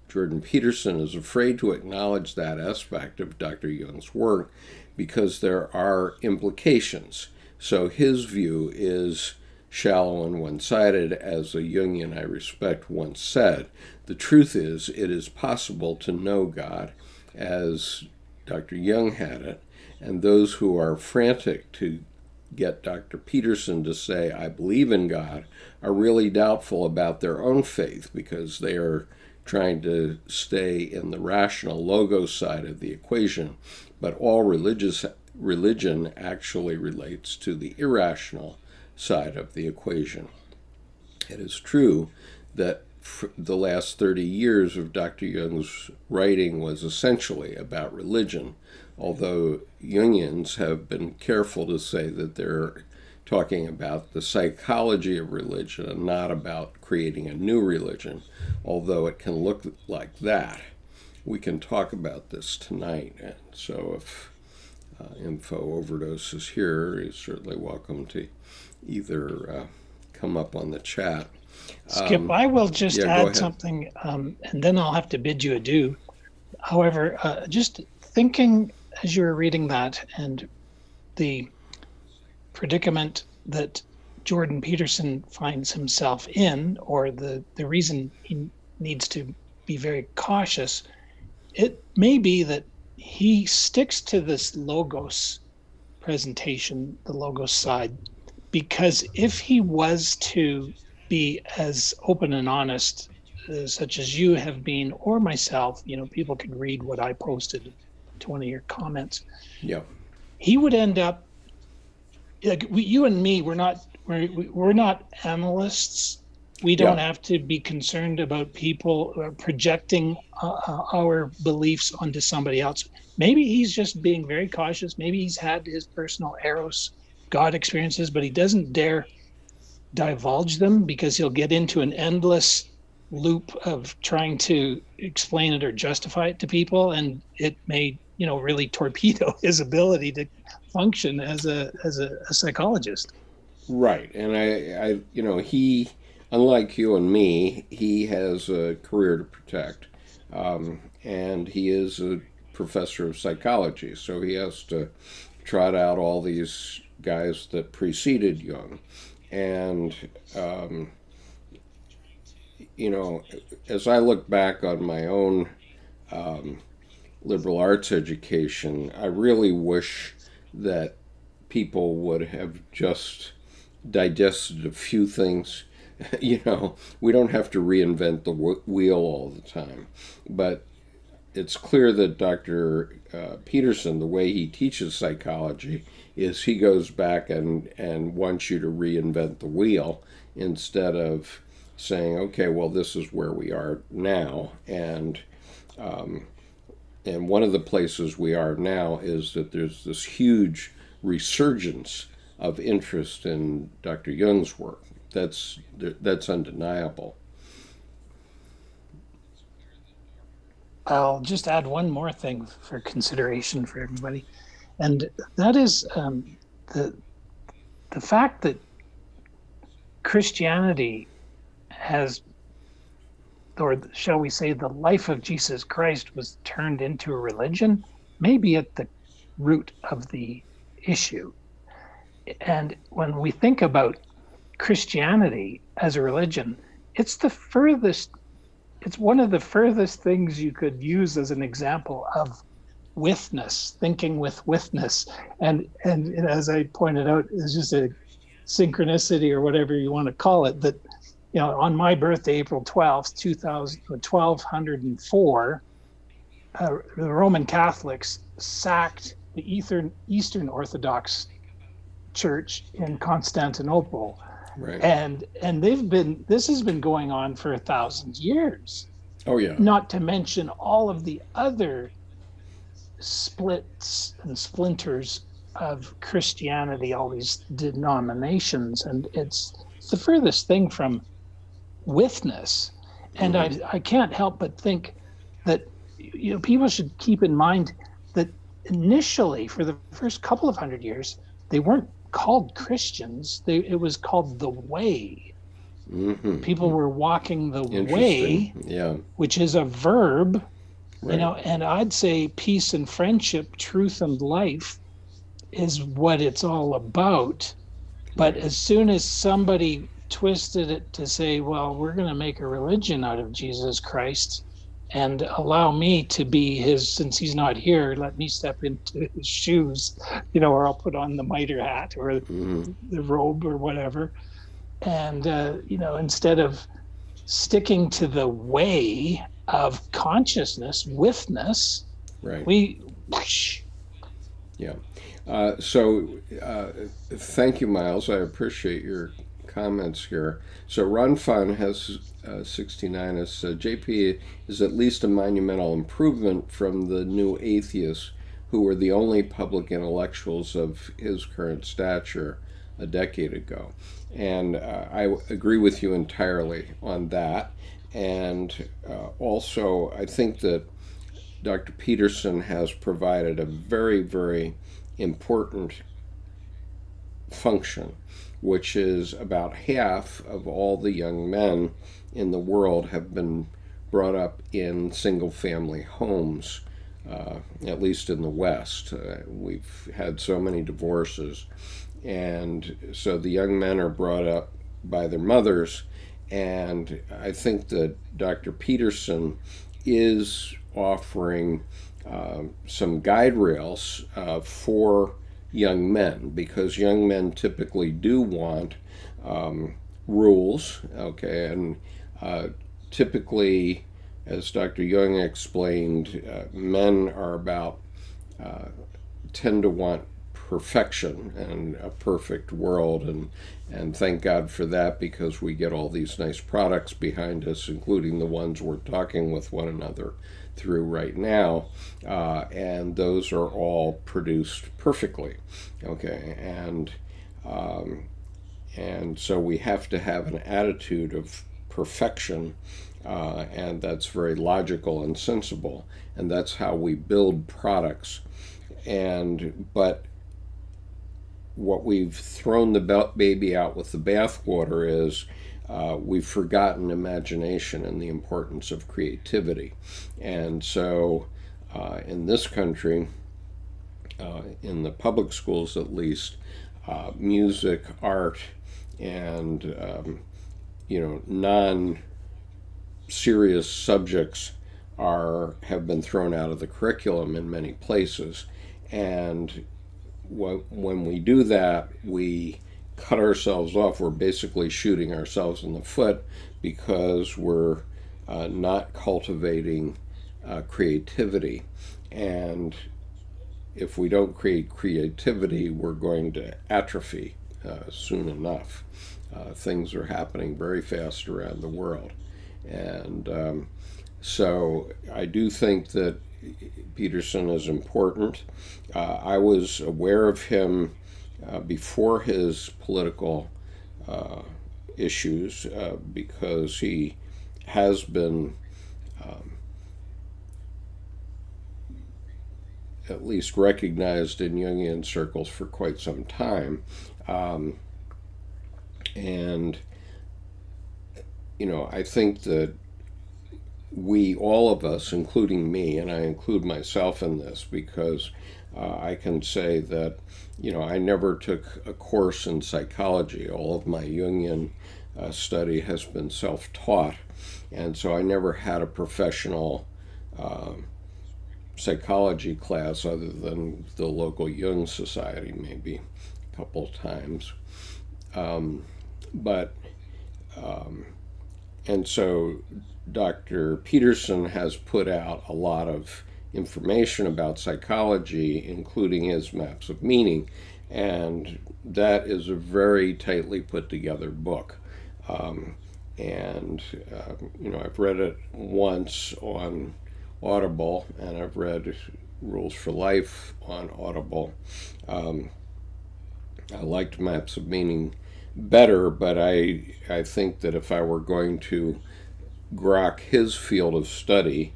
A: Jordan Peterson is afraid to acknowledge that aspect of Dr. Jung's work because there are implications. So his view is shallow and one-sided, as a Jungian I respect once said. The truth is, it is possible to know God as Dr. Jung had it, and those who are frantic to get Dr. Peterson to say, I believe in God, are really doubtful about their own faith because they are trying to stay in the rational logos side of the equation. But all religion actually relates to the irrational side of the equation. It is true that the last 30 years of Dr. Jung's writing was essentially about religion, although Jungians have been careful to say that they're talking about the psychology of religion and not about creating a new religion, although it can look like that. We can talk about this tonight, and so if InfoOverdose is here, he's certainly welcome to either come up on the chat.
C: Skip, I will just add something, and then I'll have to bid you adieu. However, just thinking as you were reading that and the predicament that Jordan Peterson finds himself in, or the reason he needs to be very cautious, it may be that he sticks to this logos presentation, the logos side, because if he was to be as open and honest, such as you have been, or myself, people could read what I posted to one of your comments.
A: Yeah.
C: He would end up like you and me. We're not analysts. We don't have to be concerned about people projecting our beliefs onto somebody else. Maybe he's just being very cautious. Maybe he's had his personal eros God experiences, but he doesn't dare divulge them because he'll get into an endless loop of trying to explain it or justify it to people, and it may, really torpedo his ability to function as a psychologist.
A: Right, and I he, unlike you and me, he has a career to protect, and he is a professor of psychology, so he has to trot out all these guys that preceded Jung, and as I look back on my own liberal arts education, I really wish that people would have just digested a few things. We don't have to reinvent the wheel all the time, but it's clear that Dr. Peterson, the way he teaches psychology, is he goes back and wants you to reinvent the wheel instead of saying, okay, well, this is where we are now, and one of the places we are now is that there's this huge resurgence of interest in Dr. Jung's work. That's undeniable.
C: I'll just add one more thing for consideration for everybody, and that is the fact that Christianity has, or shall we say, the life of Jesus Christ was turned into a religion, may be at the root of the issue. And when we think about Christianity as a religion, it's one of the furthest things you could use as an example of withness, thinking with withness. And as I pointed out, it's just a synchronicity or whatever you want to call it, that on my birthday, April 12th, 1204, the Roman Catholics sacked the Eastern Orthodox Church in Constantinople.
A: Right.
C: And this has been going on for 1,000 years.
A: Oh yeah.
C: Not to mention all of the other splits and splinters of Christianity, all these denominations, and it's the furthest thing from withness. And I can't help but think that people should keep in mind that initially, for the first couple of 100 years, they weren't called Christians. It was called the way. Mm-hmm. People were walking the way, which is a verb, right. And I'd say peace and friendship, truth and life is what it's all about. But as soon as somebody twisted it to say, well, we're going to make a religion out of Jesus Christ and allow me to be his, since he's not here, let me step into his shoes, or I'll put on the mitre hat or the robe or whatever. And, instead of sticking to the way of consciousness, withness,
A: right.
C: whoosh.
A: Yeah. Thank you, Miles. I appreciate your comments here. So Ron Fun has 69 as JP is at least a monumental improvement from the new atheists who were the only public intellectuals of his current stature a decade ago. And I agree with you entirely on that. And also, I think that Dr. Peterson has provided a very, very important function, which is about half of all the young men in the world have been brought up in single-family homes at least in the West. We've had so many divorces, and so the young men are brought up by their mothers, and I think that Dr. Peterson is offering some guide rails for young men, because young men typically do want rules, okay, and typically, as Dr. Jung explained, men are tend to want perfection and a perfect world, and thank God for that, because we get all these nice products behind us, including the ones we're talking with one another through right now, and those are all produced perfectly, okay, and so we have to have an attitude of perfection, and that's very logical and sensible, and that's how we build products. But what we've thrown the baby out with the bathwater is we've forgotten imagination and the importance of creativity. And so in this country, in the public schools at least, music, art, and non-serious subjects have been thrown out of the curriculum in many places. And when we do that, we cut ourselves off. We're basically shooting ourselves in the foot, because we're not cultivating creativity. And if we don't create creativity, we're going to atrophy soon enough. Things are happening very fast around the world. And so I do think that Peterson is important. I was aware of him before his political issues, because he has been at least recognized in Jungian circles for quite some time. And I think that all of us, including me, and I include myself in this, because I can say that, I never took a course in psychology. All of my Jungian study has been self-taught, and so I never had a professional psychology class other than the local Jung Society, maybe a couple times. And so Dr. Peterson has put out a lot of information about psychology, including his maps of meaning, and that is a very tightly put together book. I've read it once on Audible, and I've read Rules for Life on Audible. I liked Maps of Meaning better, but I think that if I were going to grok his field of study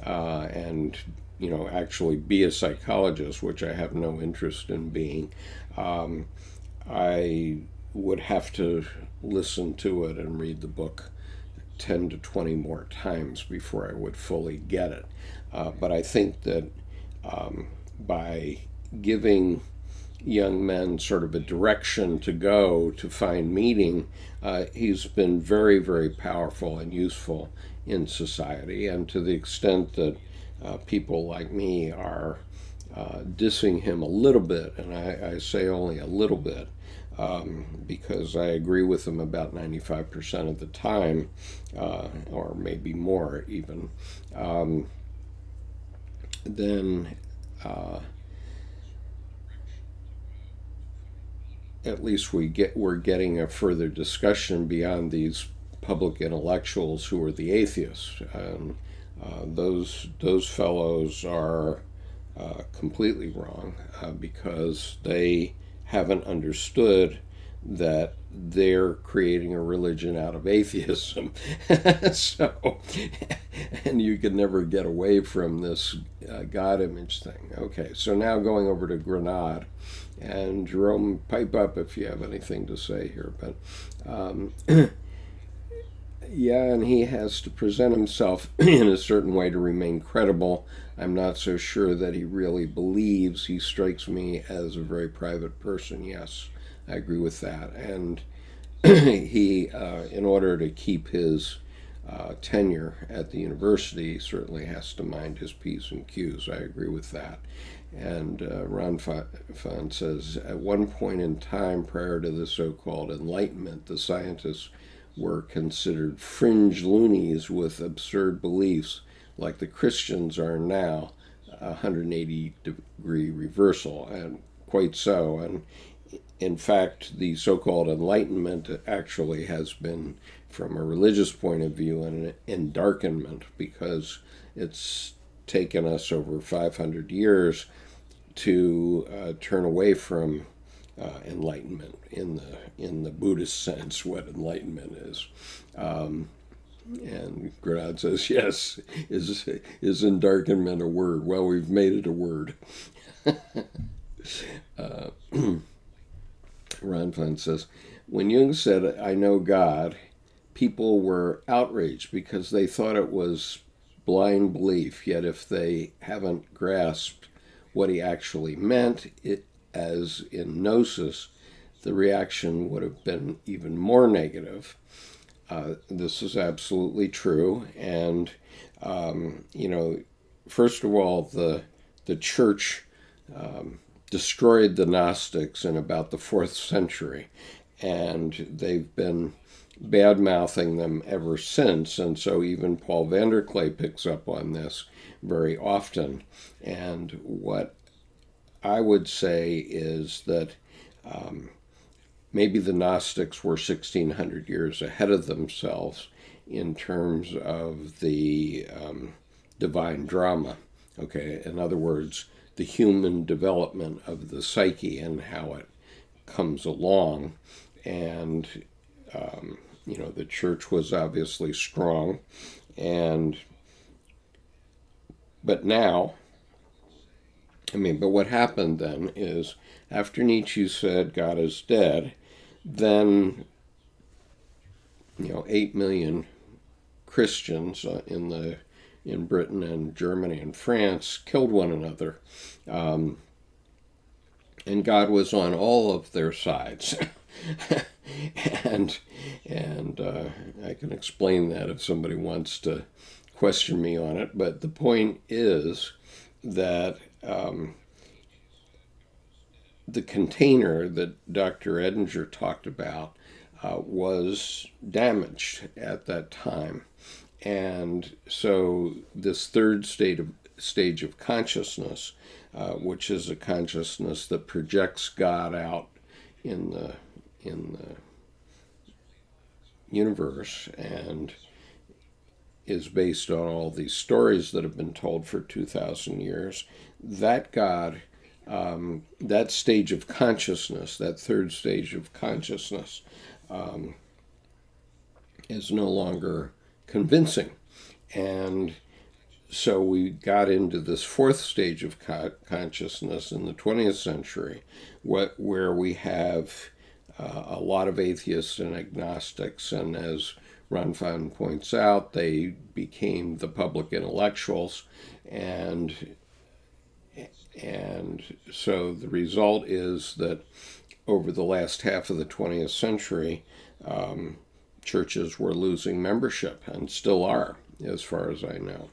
A: and actually be a psychologist, which I have no interest in being, I would have to listen to it and read the book 10 to 20 more times before I would fully get it. But I think that by giving young men sort of a direction to go to find meaning, he's been very, very powerful and useful in society. And to the extent that people like me are dissing him a little bit, and I say only a little bit, because I agree with him about 95% of the time, or maybe more even, then at least we're getting a further discussion beyond these public intellectuals who are the atheists. And those fellows are completely wrong, because they haven't understood that they're creating a religion out of atheism. So, and you can never get away from this God image thing. Okay, so now going over to Grenade. And Jerome, pipe up if you have anything to say here. But, Yeah, and he has to present himself in a certain way to remain credible. I'm not so sure that he really believes. He strikes me as a very private person. Yes, I agree with that. And he, in order to keep his tenure at the university, certainly has to mind his P's and Q's. I agree with that. And Ron Fon says, at one point in time prior to the so-called Enlightenment, the scientists were considered fringe loonies with absurd beliefs, like the Christians are now, a 180-degree reversal, and quite so. And in fact, the so-called Enlightenment actually has been, from a religious point of view, an endarkenment, because it's taken us over 500 years to turn away from enlightenment in the Buddhist sense, what enlightenment is. And Grenade says, yes, is endarkenment a word? Well, we've made it a word. Ron Fun says, when Jung said, I know God, people were outraged because they thought it was blind belief, yet if they haven't grasped what he actually meant, it, as in gnosis, the reaction would have been even more negative. This is absolutely true. And, first of all, the church destroyed the Gnostics in about the 4th century, and they've been bad-mouthing them ever since. And so even Paul Vanderklay picks up on this very often. And what I would say is that maybe the Gnostics were 1,600 years ahead of themselves in terms of the divine drama. Okay, in other words, the human development of the psyche and how it comes along. And, the church was obviously strong. But now, but what happened then is, after Nietzsche said God is dead, then 8 million Christians in Britain and Germany and France killed one another, and God was on all of their sides. and I can explain that if somebody wants to question me on it. But the point is that the container that Dr. Edinger talked about was damaged at that time. And so this third stage of consciousness, which is a consciousness that projects God out in the universe and is based on all these stories that have been told for 2,000 years, that God, that stage of consciousness, that third stage of consciousness, is no longer convincing. And so we got into this 4th stage of consciousness in the 20th century, where we have a lot of atheists and agnostics, and as Ron Fun points out, they became the public intellectuals, and so the result is that over the last half of the 20th century, churches were losing membership, and still are, as far as I know.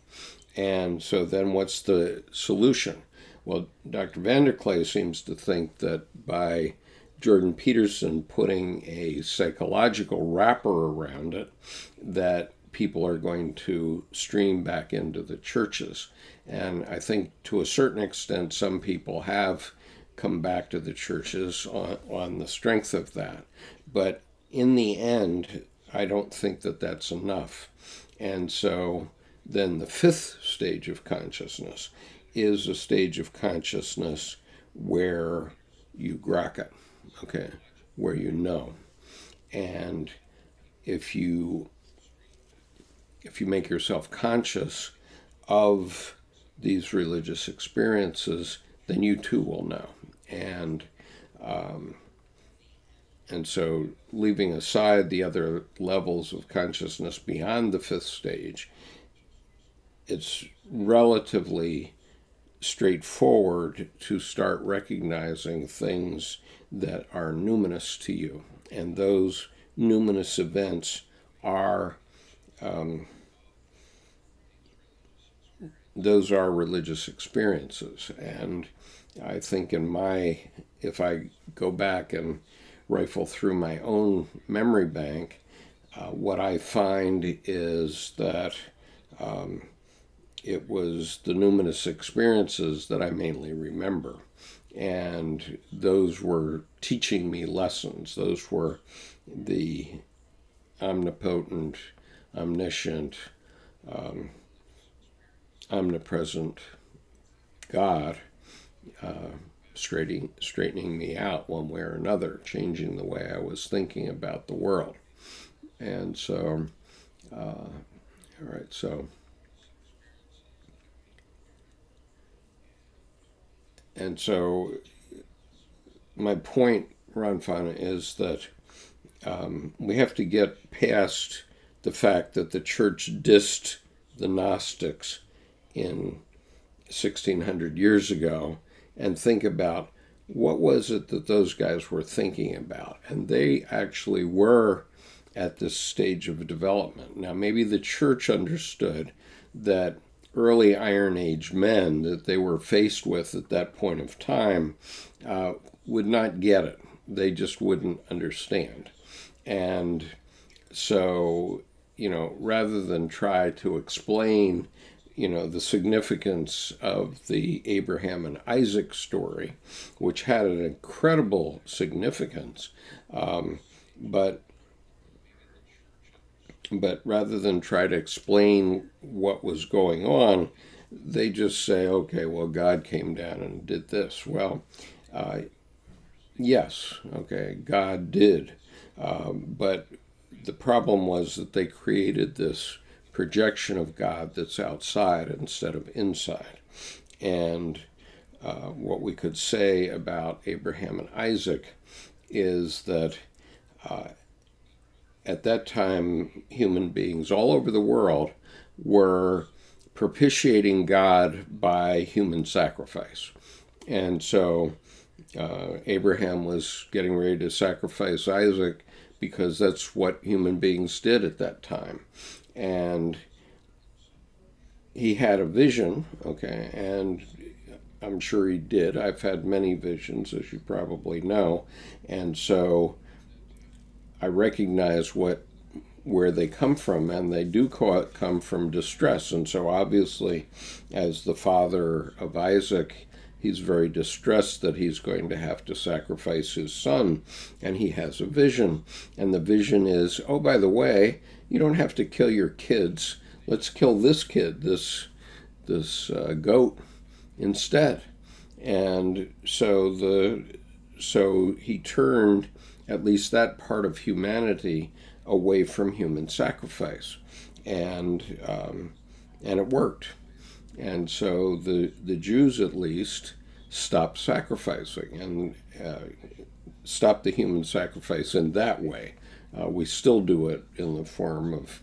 A: And so then what's the solution? Well, Dr. Vanderklay seems to think that by Jordan Peterson putting a psychological wrapper around it, that people are going to stream back into the churches. And I think to a certain extent, some people have come back to the churches on the strength of that. But in the end, I don't think that that's enough. And so then the 5th stage of consciousness is a stage of consciousness where you grok it, okay, where you know. And if you make yourself conscious of these religious experiences, then you too will know. And And so, leaving aside the other levels of consciousness beyond the fifth stage, it's relatively straightforward to start recognizing things that are numinous to you. And those numinous events are those are religious experiences. And I think if I go back and rifle through my own memory bank, what I find is that it was the numinous experiences that I mainly remember. And those were teaching me lessons. Those were the omnipotent, omniscient, omnipresent God straightening me out one way or another, changing the way I was thinking about the world. And so, all right, so, and so my point, Ron Fana, is that we have to get past the fact that the church dissed the Gnostics in 1600 years ago and think about what was it that those guys were thinking about. And they actually were at this stage of development. Now, maybe the church understood that early Iron Age men that they were faced with at that point of time would not get it. They just wouldn't understand. And so, rather than try to explain, the significance of the Abraham and Isaac story, which had an incredible significance, but rather than try to explain what was going on, they just say, okay, well, God came down and did this. Well, yes, okay, God did. But the problem was that they created this projection of God that's outside instead of inside. And what we could say about Abraham and Isaac is that at that time, human beings all over the world were propitiating God by human sacrifice. And so Abraham was getting ready to sacrifice Isaac because that's what human beings did at that time. And he had a vision, okay, and I'm sure he did. I've had many visions, as you probably know. And so I recognize where they come from, and they do come from distress. And so obviously, as the father of Isaac, he's very distressed that he's going to have to sacrifice his son, and he has a vision. And the vision is, oh, by the way, you don't have to kill your kids. Let's kill this kid, this goat, instead. And so he turned at least that part of humanity away from human sacrifice, and it worked. And so the Jews, at least, stopped sacrificing and stopped the human sacrifice in that way. We still do it in the form of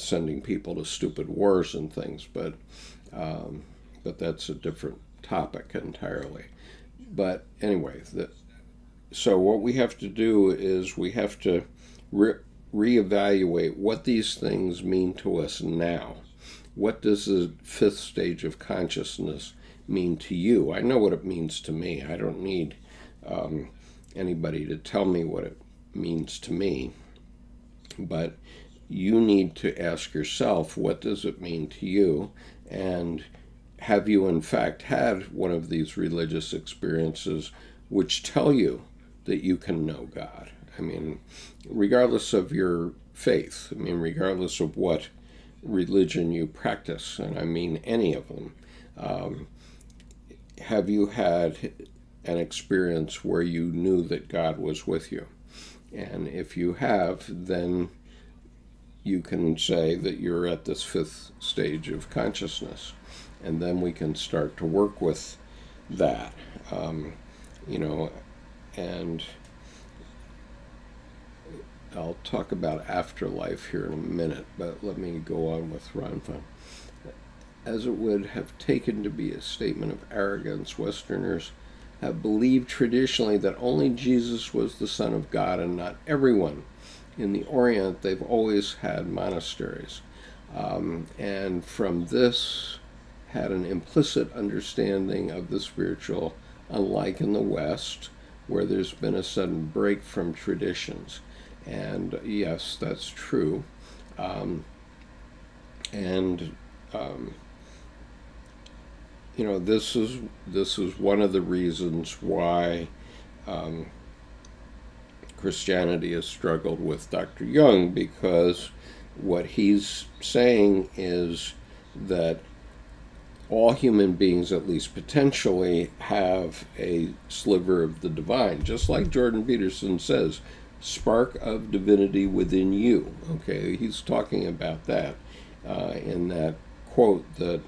A: sending people to stupid wars and things, but that's a different topic entirely. But anyway, so what we have to do is we have to reevaluate what these things mean to us now. What does the fifth stage of consciousness mean to you? I know what it means to me. I don't need anybody to tell me what it means to me. But you need to ask yourself, what does it mean to you? And have you in fact had one of these religious experiences which tell you that you can know God? I mean, regardless of your faith, I mean, regardless of what religion you practice, and I mean any of them, have you had an experience where you knew that God was with you? And if you have, then you can say that you're at this fifth stage of consciousness. And then we can start to work with that, and I'll talk about afterlife here in a minute, but let me go on with Ranfa. As it would have taken to be a statement of arrogance, Westerners have believed traditionally that only Jesus was the Son of God and not everyone. In the Orient, they've always had monasteries. And from this had an implicit understanding of the spiritual, unlike in the West, where there's been a sudden break from traditions. And yes, that's true. You know, this is one of the reasons why Christianity has struggled with Dr. Jung, because what he's saying is that all human beings, at least potentially, have a sliver of the divine, just like Jordan Peterson says, spark of divinity within you. Okay, he's talking about that in that quote that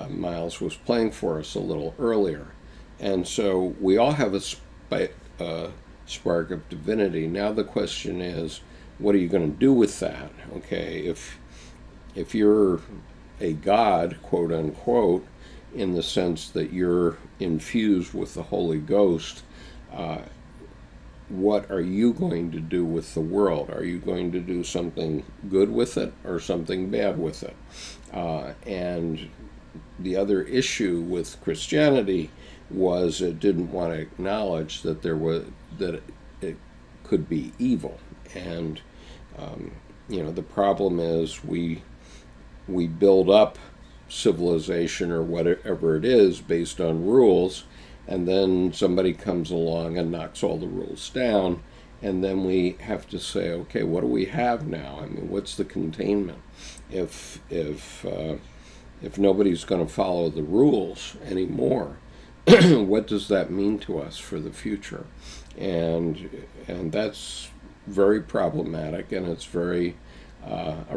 A: Miles was playing for us a little earlier. And so we all have a spark of divinity. Now the question is, what are you going to do with that? Okay, if you're a god, quote unquote, in the sense that you're infused with the Holy Ghost, what are you going to do with the world? Are you going to do something good with it or something bad with it? And the other issue with Christianity was it didn't want to acknowledge that it could be evil. And you know, the problem is we build up civilization or whatever it is based on rules, and then somebody comes along and knocks all the rules down, and then we have to say, okay, what do we have now? I mean, what's the containment? If nobody's going to follow the rules anymore, what does that mean to us for the future? And that's very problematic, and it's a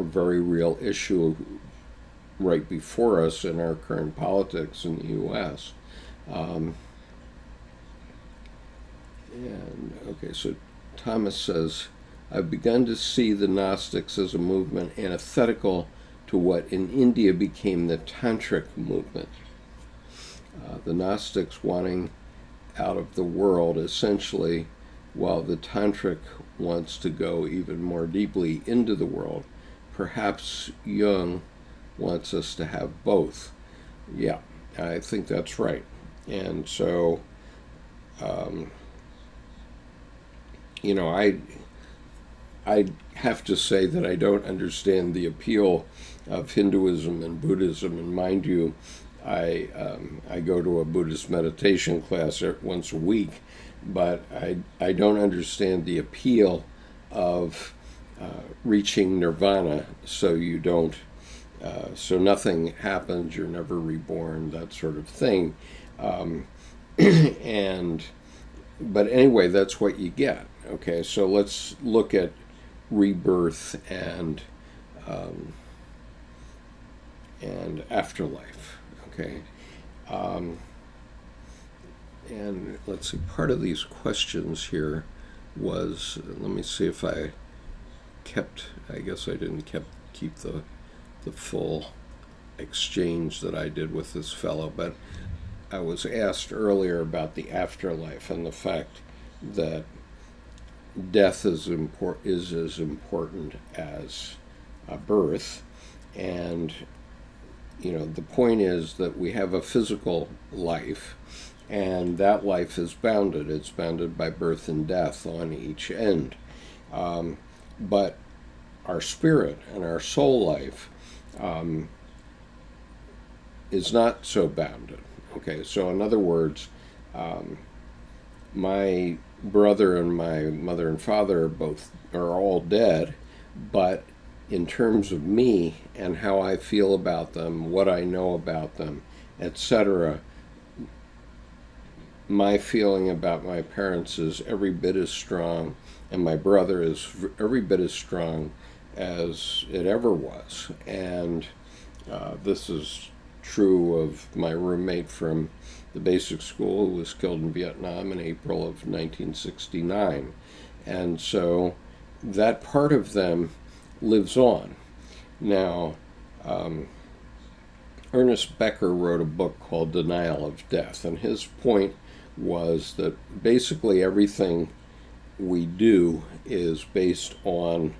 A: very real issue right before us in our current politics in the U.S. And okay, so Thomas says, I've begun to see the Gnostics as a movement antithetical to what in India became the Tantric movement. The Gnostics wanting out of the world, essentially, while the Tantric wants to go even more deeply into the world. Perhaps Jung wants us to have both. Yeah, I think that's right. And so, you know, I have to say that I don't understand the appeal of Hinduism and Buddhism. And mind you, I go to a Buddhist meditation class once a week, but I don't understand the appeal of reaching nirvana, so you don't, so nothing happens, you're never reborn, that sort of thing. But anyway, that's what you get. Okay, so let's look at rebirth and afterlife. Okay, and let's see. Part of these questions here was, let me see if I kept. I guess I didn't keep the full exchange that I did with this fellow, but I was asked earlier about the afterlife and the fact that death is as important as birth. And you know, the point is that we have a physical life, and that life is bounded. It's bounded by birth and death on each end. But our spirit and our soul life is not so bounded. Okay, so in other words, my brother and my mother and father are all dead, but in terms of me and how I feel about them, what I know about them, etc., my feeling about my parents is every bit as strong, and my brother is every bit as strong as it ever was. And this is true of my roommate from the basic school who was killed in Vietnam in April of 1969. And so that part of them lives on. Now, Ernest Becker wrote a book called Denial of Death, and his point was that basically everything we do is based on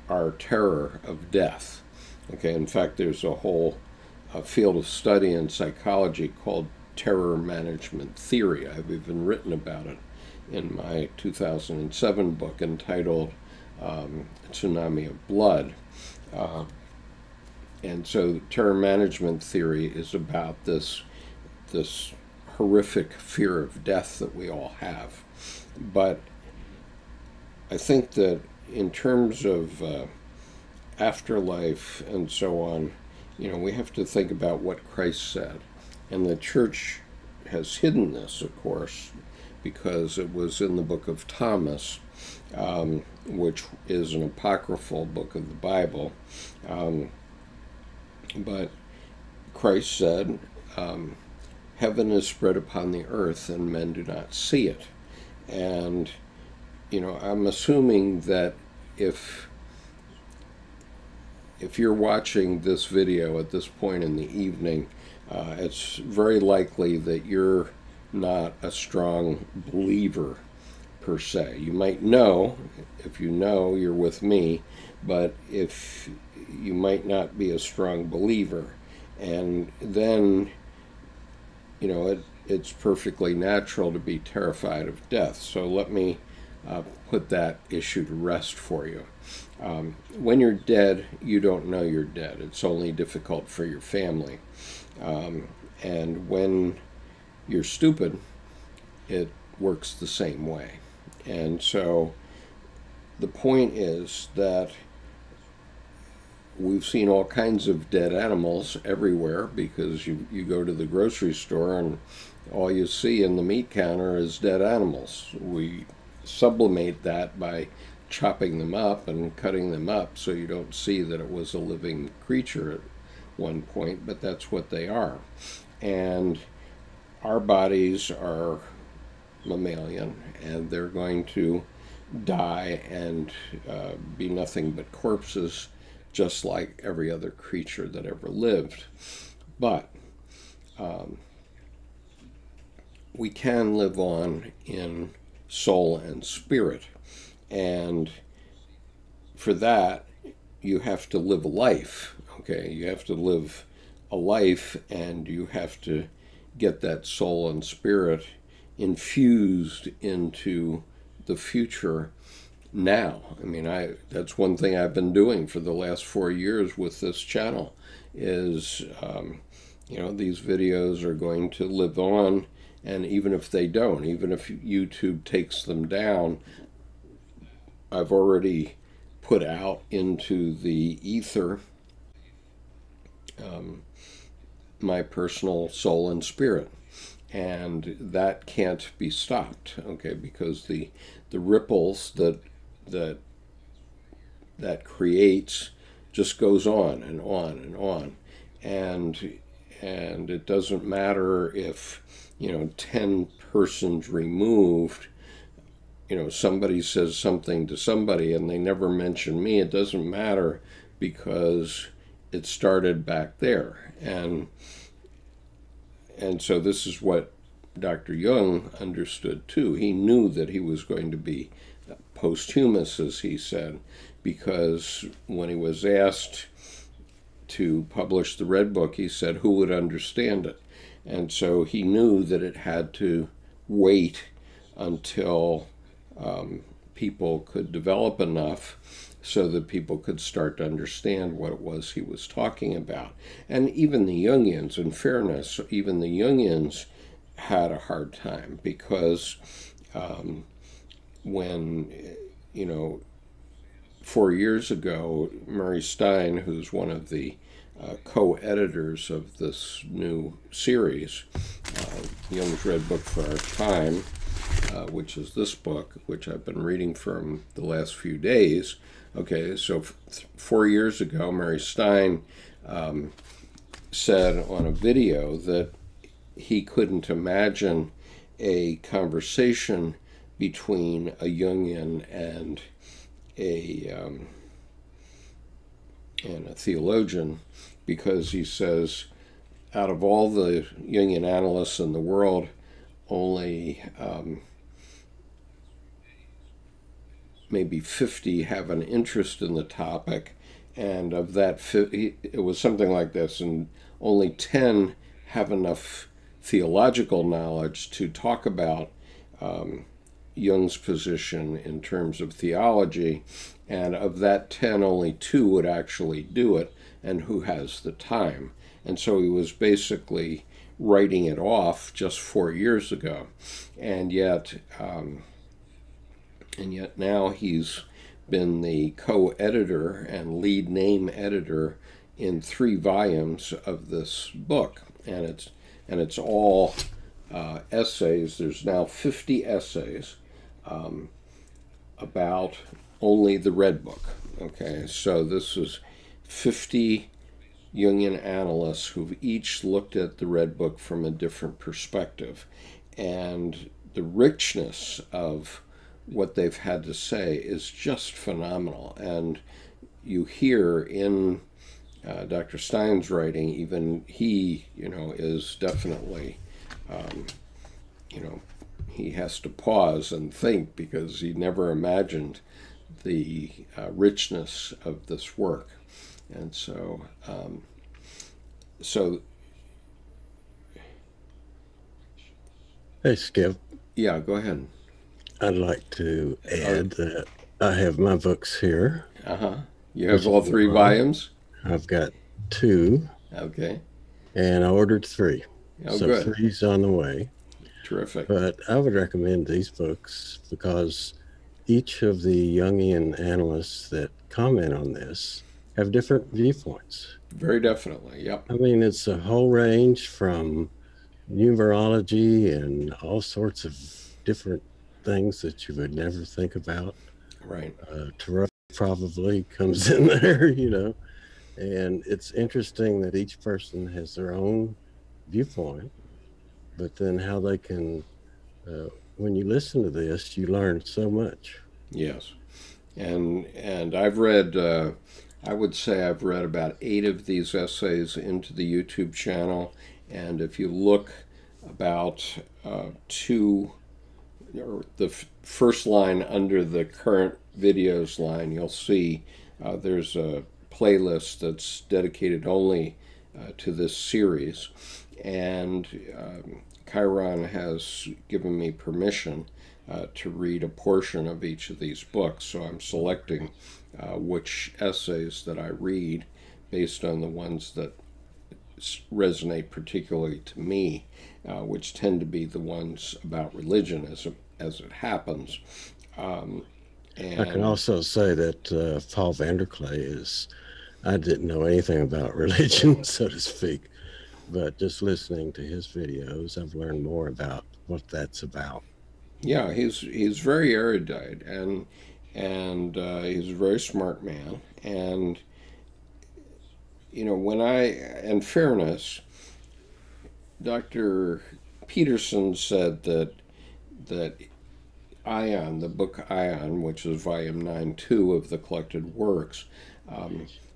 A: our terror of death. Okay, in fact, there's a whole field of study in psychology called terror management theory. I've even written about it in my 2007 book entitled Tsunami of Blood. And so terror management theory is about this horrific fear of death that we all have. But I think that in terms of afterlife and so on, we have to think about what Christ said. And the church has hidden this, of course, because it was in the book of Thomas, which is an apocryphal book of the Bible. But Christ said, heaven is spread upon the earth and men do not see it. And, I'm assuming that if you're watching this video at this point in the evening, it's very likely that you're not a strong believer per se. You might know, if you know, you're with me, but if you might not be a strong believer. And then, it's perfectly natural to be terrified of death. So let me put that issue to rest for you. When you're dead, you don't know you're dead. It's only difficult for your family. And when you're stupid, it works the same way. And so the point is that we've seen all kinds of dead animals everywhere, because you go to the grocery store and all you see in the meat counter is dead animals. We sublimate that by chopping them up and cutting them up so you don't see that it was a living creature at one point, but that's what they are. And our bodies are mammalian, and they're going to die and be nothing but corpses, just like every other creature that ever lived. But we can live on in soul and spirit. And for that, you have to live a life, okay? You have to live a life, and you have to get that soul and spirit infused into the future now. I mean, that's one thing I've been doing for the last 4 years with this channel is, these videos are going to live on, and even if they don't, even if YouTube takes them down, I've already put out into the ether my personal soul and spirit. And that can't be stopped, okay, because the ripples that creates just goes on and on and on. And it doesn't matter if, 10 persons removed, somebody says something to somebody and they never mention me. It doesn't matter, because it started back there. And so this is what Dr. Jung understood too. He knew that he was going to be posthumous, as he said, because when he was asked to publish the Red Book, he said, who would understand it? And so he knew that it had to wait until people could develop enough so that people could start to understand what it was he was talking about. And even the Jungians, in fairness, even the Jungians had a hard time, because when, 4 years ago, Murray Stein, who's one of the co-editors of this new series, Jung's Red Book for Our Time, which is this book, which I've been reading from the last few days. Okay, so 4 years ago, Murray Stein said on a video that he couldn't imagine a conversation between a Jungian and a theologian, because he says out of all the Jungian analysts in the world, only maybe 50 have an interest in the topic, and of that 50, it was something like this, and only 10 have enough theological knowledge to talk about Jung's position in terms of theology, and of that 10, only 2 would actually do it, and who has the time. And so he was basically writing it off just 4 years ago, and yet now he's been the co-editor and lead name editor in 3 volumes of this book, and it's all essays. There's now 50 essays about only the Red Book. Okay, so this is 50 Jungian analysts who've each looked at the Red Book from a different perspective, and the richness of what they've had to say is just phenomenal. And you hear in Dr. Stein's writing, even he, is definitely, he has to pause and think, because he never imagined the richness of this work. And so,
B: Hey, Skip.
A: Yeah, go ahead.
B: I'd like to add that I have my books here.
A: You have all 3 volumes?
B: I've got 2.
A: Okay.
B: And I ordered 3.
A: Oh,
B: so
A: good.
B: 3's on the way.
A: Terrific.
B: But I would recommend these books because each of the Jungian analysts that comment on this have different viewpoints.
A: Very definitely, yep.
B: I mean, it's a whole range from numerology and all sorts of different things that you would never think about.
A: Right.
B: Tarot probably comes in there, and it's interesting that each person has their own viewpoint, but then how they can, when you listen to this, you learn so much.
A: Yes. And I've read, I would say I've read about 8 of these essays into the YouTube channel, and if you look about 2, or the first line under the current videos line, you'll see there's a playlist that's dedicated only to this series, and Chiron has given me permission to read a portion of each of these books, so I'm selecting which essays that I read based on the ones that resonate particularly to me, which tend to be the ones about religion as it happens. And
B: I can also say that Paul Vanderklay I didn't know anything about religion, so to speak, but just listening to his videos, I've learned more about what that's about. Yeah,
A: he's very erudite, and he's a very smart man. And in fairness, Dr. Peterson said that Ion, the book Ion, which is volume 9-2 of the collected works,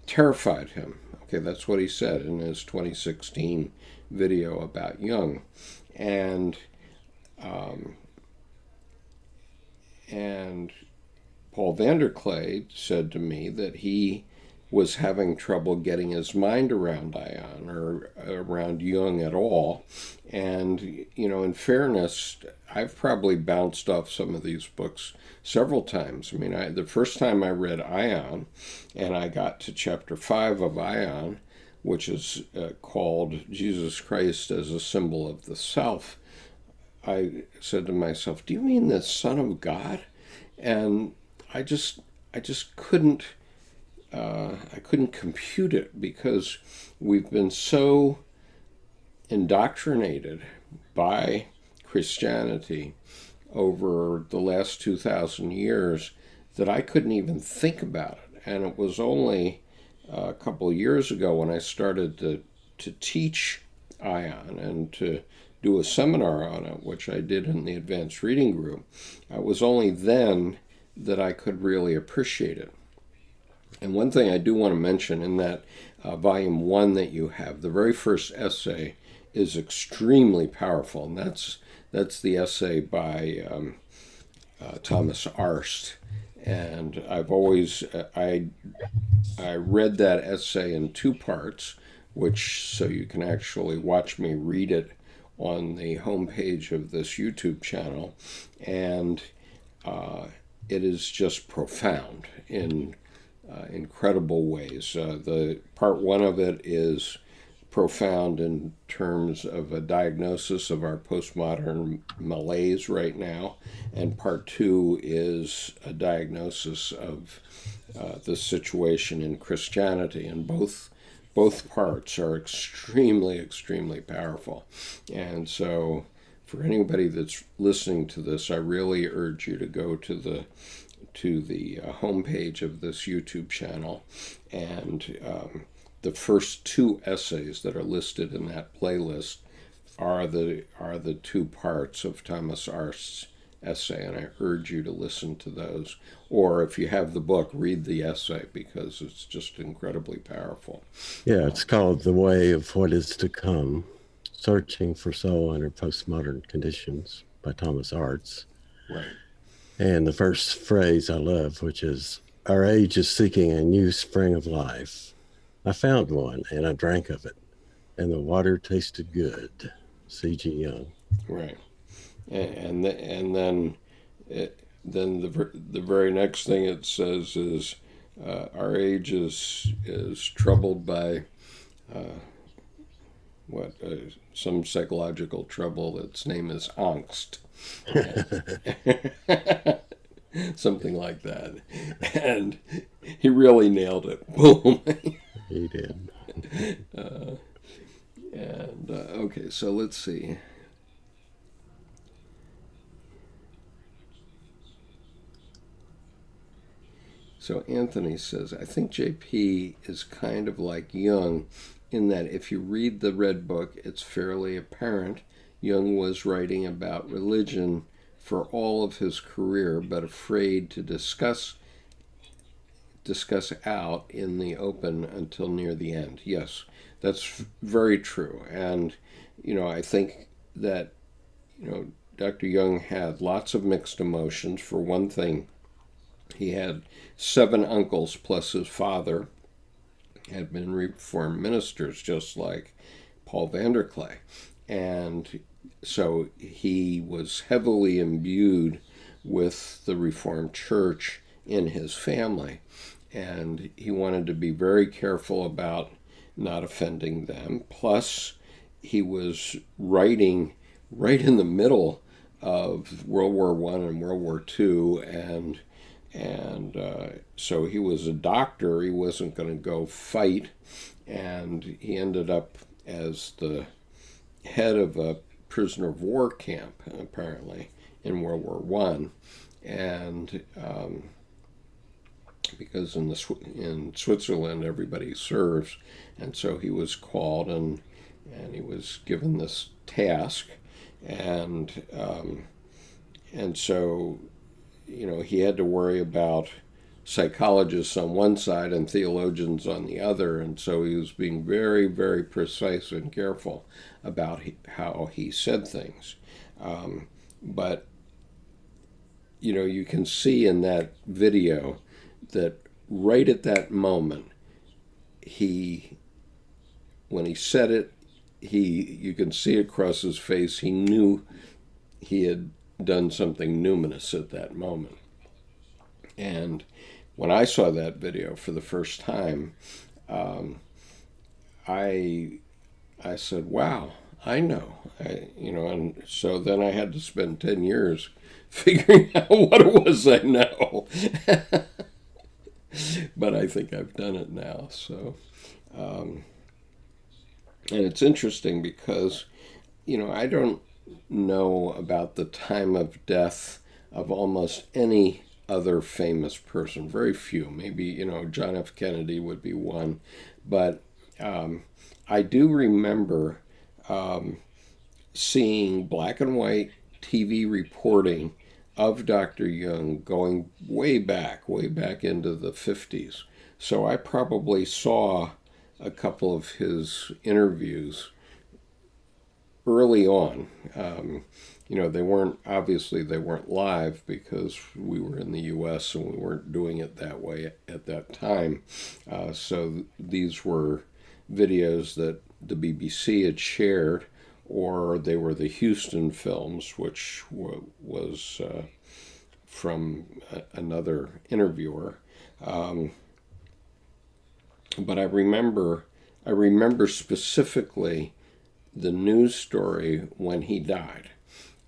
A: terrified him. Okay, that's what he said in his 2016 video about Jung. And Paul Vanderklay said to me that he was having trouble getting his mind around Ion or around Jung at all. And, in fairness, I've probably bounced off some of these books several times. I mean, the first time I read Ion, and I got to chapter 5 of Ion, which is called Jesus Christ as a Symbol of the Self, I said to myself, do you mean the Son of God? And I just couldn't compute it, because we've been so indoctrinated by Christianity over the last 2,000 years that I couldn't even think about it. And it was only a couple of years ago when I started to teach Ion and to do a seminar on it, which I did in the advanced reading group, it was only then that I could really appreciate it. And one thing I do want to mention in that volume 1 that you have, the very first essay is extremely powerful, and that's the essay by Thomas Arst. And I've always I read that essay in 2 parts, which so you can actually watch me read it on the homepage of this YouTube channel, and it is just profound in incredible ways. The part 1 of it is profound in terms of a diagnosis of our postmodern malaise right now, and part 2 is a diagnosis of the situation in Christianity, and both parts are extremely, extremely powerful. And so for anybody that's listening to this, I really urge you to go to the homepage of this YouTube channel, and the first 2 essays that are listed in that playlist are the 2 parts of Thomas Arst's essay, and I urge you to listen to those. Or if you have the book, read the essay, because it's just incredibly powerful.
B: Yeah, it's called The Way of What Is to Come, Searching for Soul Under Postmodern Conditions by Thomas Arst.
A: Right.
B: And the first phrase I love, which is, "Our age is seeking a new spring of life. I found one, and I drank of it, and the water tasted good." C.G. Jung.
A: Right. And then the very next thing it says is, our age is troubled by some psychological trouble. Its name is angst. Something like that. And he really nailed it. Boom.
B: He did.
A: Okay, so let's see. So Anthony says, I think JP is kind of like Jung in that if you read the Red Book, it's fairly apparent Jung was writing about religion for all of his career, but afraid to discuss out in the open until near the end. Yes, that's very true. And, I think that, Dr. Jung had lots of mixed emotions. For one thing, he had 7 uncles plus his father had been Reformed ministers, just like Paul Vanderklay. And so he was heavily imbued with the Reformed Church in his family. And he wanted to be very careful about not offending them. Plus, he was writing right in the middle of World War I and World War II, and so he was a doctor. He wasn't going to go fight, and he ended up as the head of a prisoner of war camp, apparently, in World War I. And because in Switzerland everybody serves, and so he was called and he was given this task, and so he had to worry about psychologists on one side and theologians on the other, and so he was being very, very precise and careful about how he said things. But you can see in that video that right at that moment, when he said it, you can see across his face, he knew he had done something numinous at that moment. And when I saw that video for the first time, I said, wow, I know. And so then I had to spend 10 years figuring out what it was I know. But I think I've done it now. So, and it's interesting because, I don't know about the time of death of almost any other famous person. Very few. Maybe, John F. Kennedy would be one. But I do remember seeing black and white TV reporting of Dr. Jung going way back into the 50s. So I probably saw a couple of his interviews early on. They weren't live because we were in the U.S. and we weren't doing it that way at that time. So these were videos that the BBC had shared, or they were the Houston films, which was from another interviewer. But I remember specifically the news story when he died,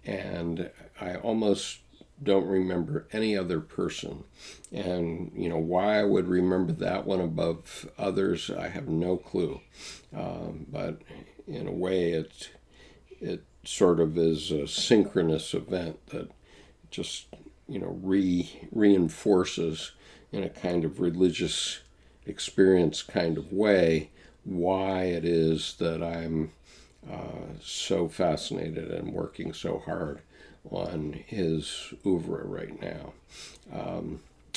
A: and I almost don't remember any other person. And why I would remember that one above others, I have no clue. But in a way, it sort of is a synchronous event that just reinforces in a kind of religious experience kind of way why it is that I'm so fascinated and working so hard on his oeuvre right now.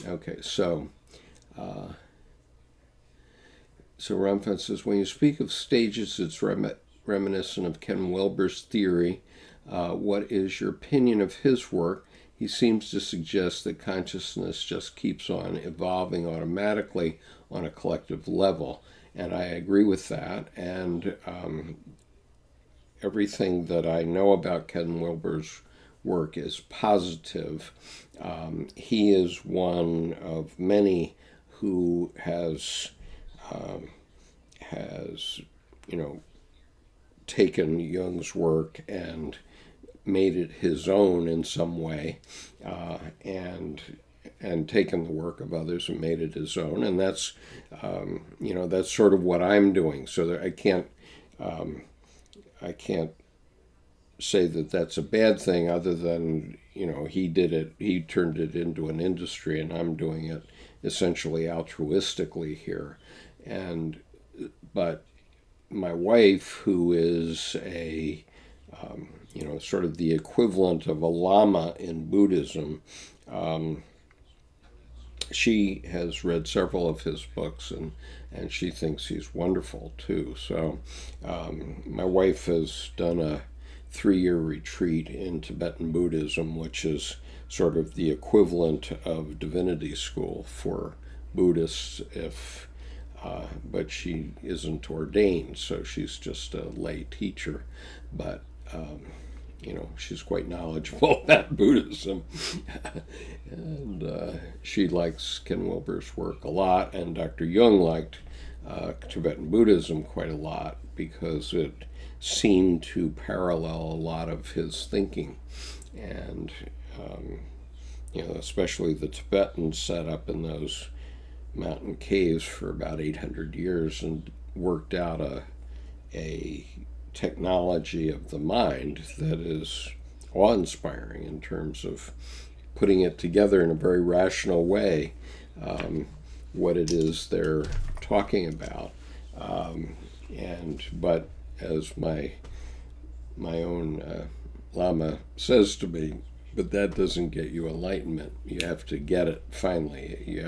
A: Okay, so Ramfan says, when you speak of stages, it's reminiscent of Ken Wilber's theory. What is your opinion of his work? He seems to suggest that consciousness just keeps on evolving automatically on a collective level. And I agree with that. And everything that I know about Ken Wilber's work is positive. He is one of many who has taken Jung's work and made it his own in some way, and taken the work of others and made it his own, and that's that's sort of what I'm doing. So that I can't say that that's a bad thing, other than he did it, he turned it into an industry, and I'm doing it essentially altruistically here. But my wife, who is a sort of the equivalent of a lama in Buddhism, she has read several of his books, and she thinks he's wonderful too. So my wife has done a 3-year retreat in Tibetan Buddhism, which is sort of the equivalent of divinity school for Buddhists, but she isn't ordained, so she's just a lay teacher. But she's quite knowledgeable about Buddhism. And she likes Ken Wilber's work a lot, and Dr. Jung liked Tibetan Buddhism quite a lot because it seemed to parallel a lot of his thinking. And especially the Tibetans set up in those mountain caves for about 800 years and worked out a technology of the mind that is awe-inspiring in terms of putting it together in a very rational way, what it is they're talking about. But as my own Lama says to me, but that doesn't get you enlightenment. You have to get it finally. You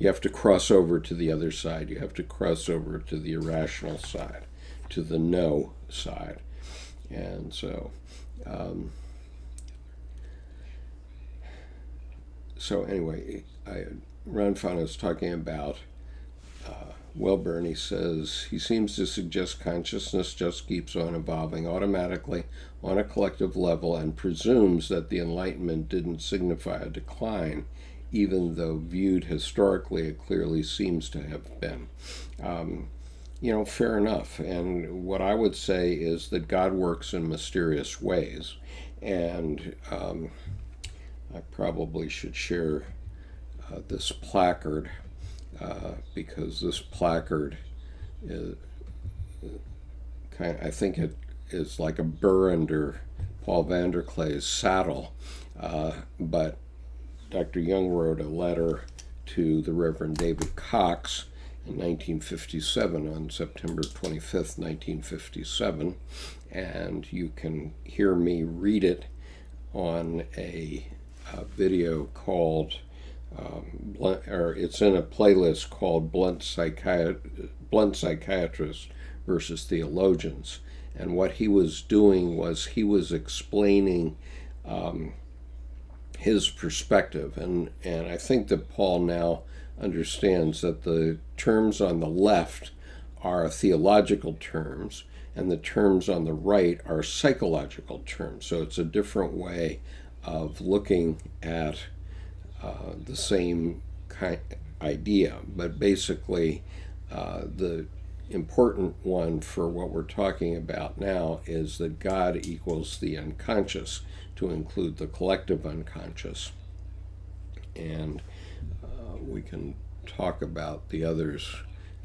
A: have to cross over to the other side. You have to cross over to the irrational side, to the no side. And so anyway, Ron Fana is talking about Wilber, and he says, he seems to suggest consciousness just keeps on evolving automatically on a collective level and presumes that the Enlightenment didn't signify a decline, even though viewed historically it clearly seems to have been. Fair enough. And what I would say is that God works in mysterious ways. And I probably should share this placard, because this placard is I think it is like a burr under Paul Vanderklay's saddle. But Dr. Jung wrote a letter to the Reverend David Cox, in 1957, on September 25th, 1957, and you can hear me read it on a video called, it's in a playlist called Blunt Psychiatrists versus Theologians. And what he was doing was he was explaining his perspective. And I think that Paul now understands that the terms on the left are theological terms, and the terms on the right are psychological terms. So it's a different way of looking at the same idea. But basically, the important one for what we're talking about now is that God equals the unconscious, to include the collective unconscious. And we can talk about the others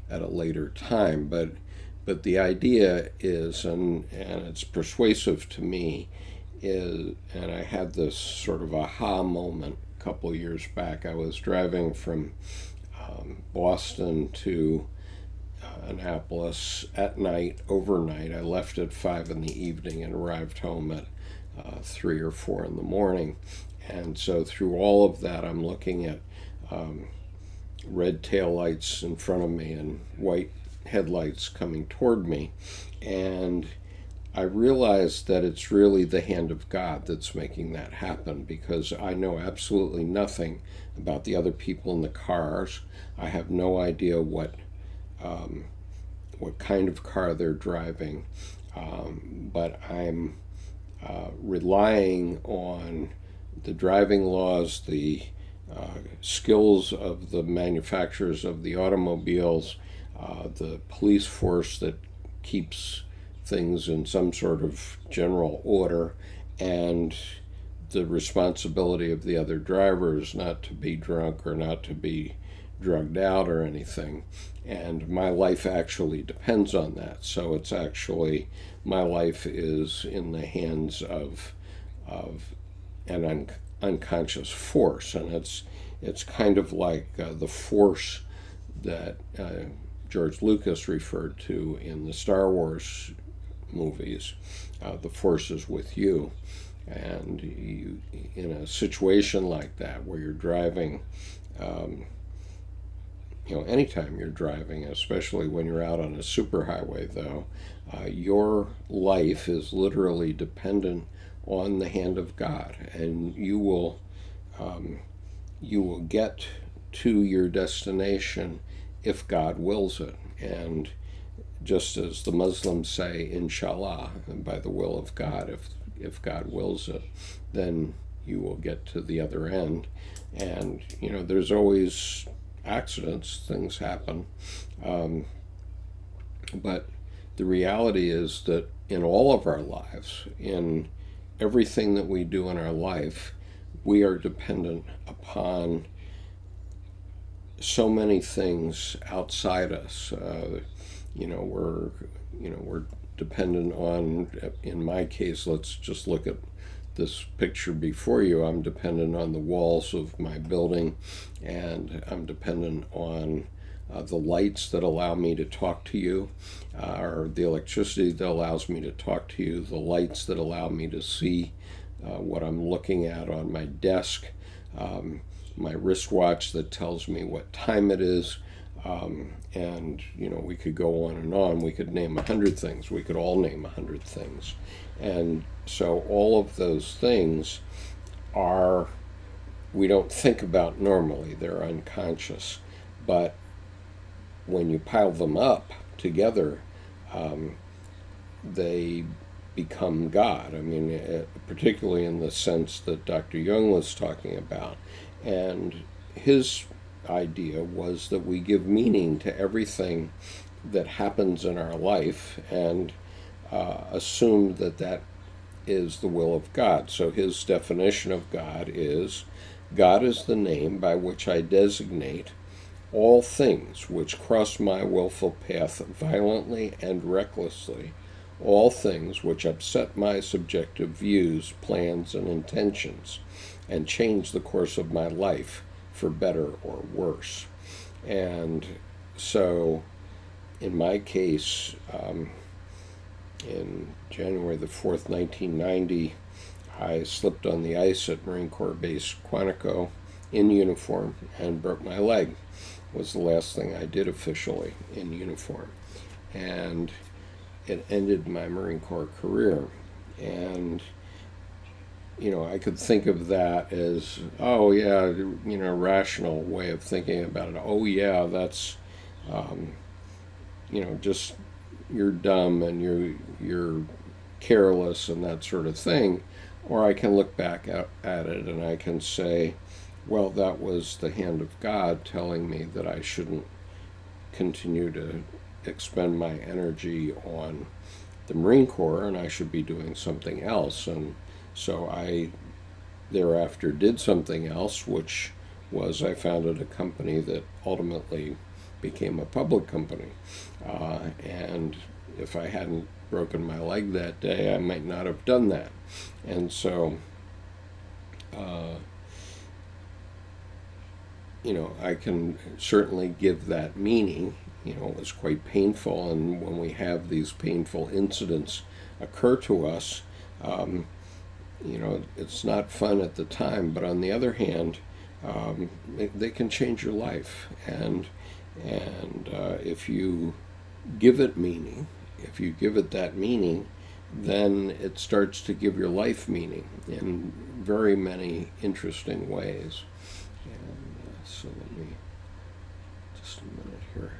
A: at a later time, but the idea is, and it's persuasive to me, is, and I had this sort of aha moment a couple years back. I was driving from Boston to Annapolis at night, overnight. I left at 5 in the evening and arrived home at 3 or 4 in the morning. And so through all of that, I'm looking at red taillights in front of me and white headlights coming toward me. And I realized that it's really the hand of God that's making that happen, because I know absolutely nothing about the other people in the cars. I have no idea what kind of car they're driving, but I'm relying on the driving laws, the skills of the manufacturers of the automobiles, the police force that keeps things in some sort of general order, and the responsibility of the other drivers not to be drunk or not to be drugged out or anything. And my life actually depends on that. So it's actually, my life is in the hands of an unconscious force, and it's kind of like the force that George Lucas referred to in the Star Wars movies. The force is with you, and you, in a situation like that where you're driving, anytime you're driving, especially when you're out on a superhighway, though, your life is literally dependent on the hand of God, and you will get to your destination if God wills it. And just as the Muslims say, inshallah, and by the will of God, if God wills it, then you will get to the other end. And there's always accidents, things happen, but the reality is that in all of our lives, in everything that we do in our life, we are dependent upon so many things outside us. We're dependent on, in my case, let's just look at this picture before you. I'm dependent on the walls of my building, and I'm dependent on the lights that allow me to talk to you, or the electricity that allows me to talk to you, the lights that allow me to see what I'm looking at on my desk, my wristwatch that tells me what time it is, and we could go on and on. We could name 100 things. We could all name 100 things. And so all of those things we don't think about normally. They're unconscious. But when you pile them up together, they become God. I mean, particularly in the sense that Dr. Jung was talking about. And his idea was that we give meaning to everything that happens in our life, and assume that is the will of God. So his definition of God is the name by which I designate all things which cross my willful path violently and recklessly, all things which upset my subjective views, plans, and intentions, and change the course of my life for better or worse. And So in my case, in January the 4th, 1990, I slipped on the ice at Marine Corps Base Quantico in uniform and broke my leg. It was the last thing I did officially in uniform. And it ended my Marine Corps career. And, you know, I could think of that as, oh yeah, you know, rational way of thinking about it. Oh yeah, that's, you know, just you're dumb and you're careless and that sort of thing. Or I can look back at it and I can say, well, that was the hand of God telling me that I shouldn't continue to expend my energy on the Marine Corps and I should be doing something else. And so I thereafter did something else, which was I founded a company that ultimately became a public company. And if I hadn't broken my leg that day, I might not have done that. And so, you know, I can certainly give that meaning. You know, it was quite painful, and when we have these painful incidents occur to us, you know, it's not fun at the time, but on the other hand, they can change your life. And if you give it meaning, if you give it that meaning, then it starts to give your life meaning in very many interesting ways. And so let me, just a minute here.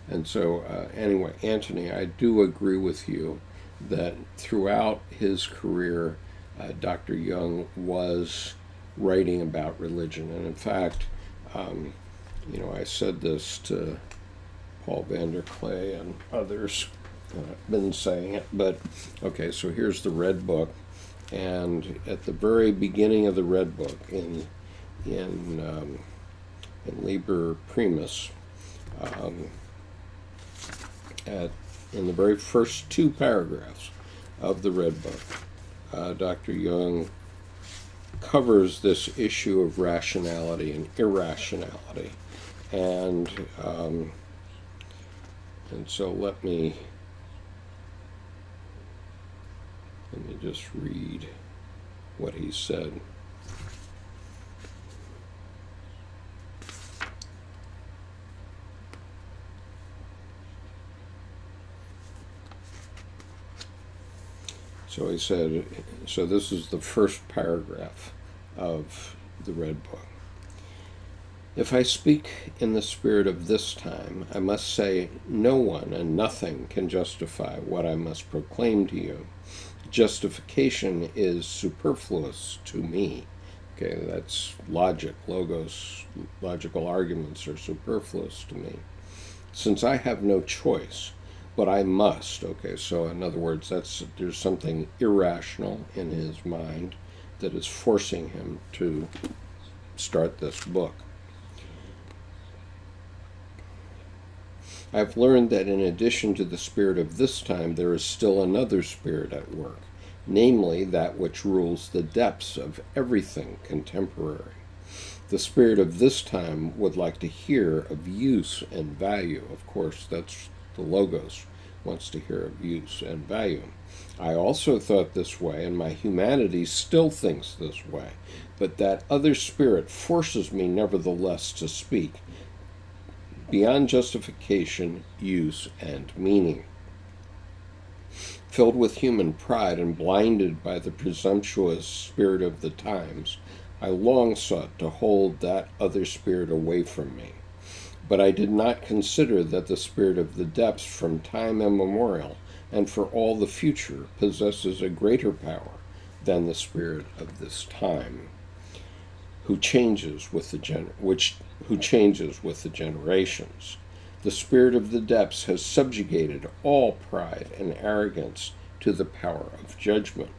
A: And so anyway, Anthony, I do agree with you that throughout his career, Dr. Jung was writing about religion. And in fact, you know, I said this to Paul Vanderklay and others. I've been saying it, but okay, so here's the Red Book. And at the very beginning of the Red Book, in Liber Primus, in the very first two paragraphs of the Red Book, Dr. Jung covers this issue of rationality and irrationality. And so let me just read what he said. So he said, so this is the first paragraph of the Red Book. If I speak in the spirit of this time, I must say no one and nothing can justify what I must proclaim to you. Justification is superfluous to me. Okay, that's logic, logos, logical arguments are superfluous to me. Since I have no choice, but I must. Okay, so in other words, there's something irrational in his mind that is forcing him to start this book. I've learned that in addition to the spirit of this time, there is still another spirit at work, namely that which rules the depths of everything contemporary. The spirit of this time would like to hear of use and value. Of course, that's the Logos wants to hear of use and value. I also thought this way, and my humanity still thinks this way, but that other spirit forces me nevertheless to speak beyond justification, use, and meaning. Filled with human pride and blinded by the presumptuous spirit of the times, I long sought to hold that other spirit away from me. But I did not consider that the spirit of the depths from time immemorial and for all the future possesses a greater power than the spirit of this time, who changes with the generations. The spirit of the depths has subjugated all pride and arrogance to the power of judgment.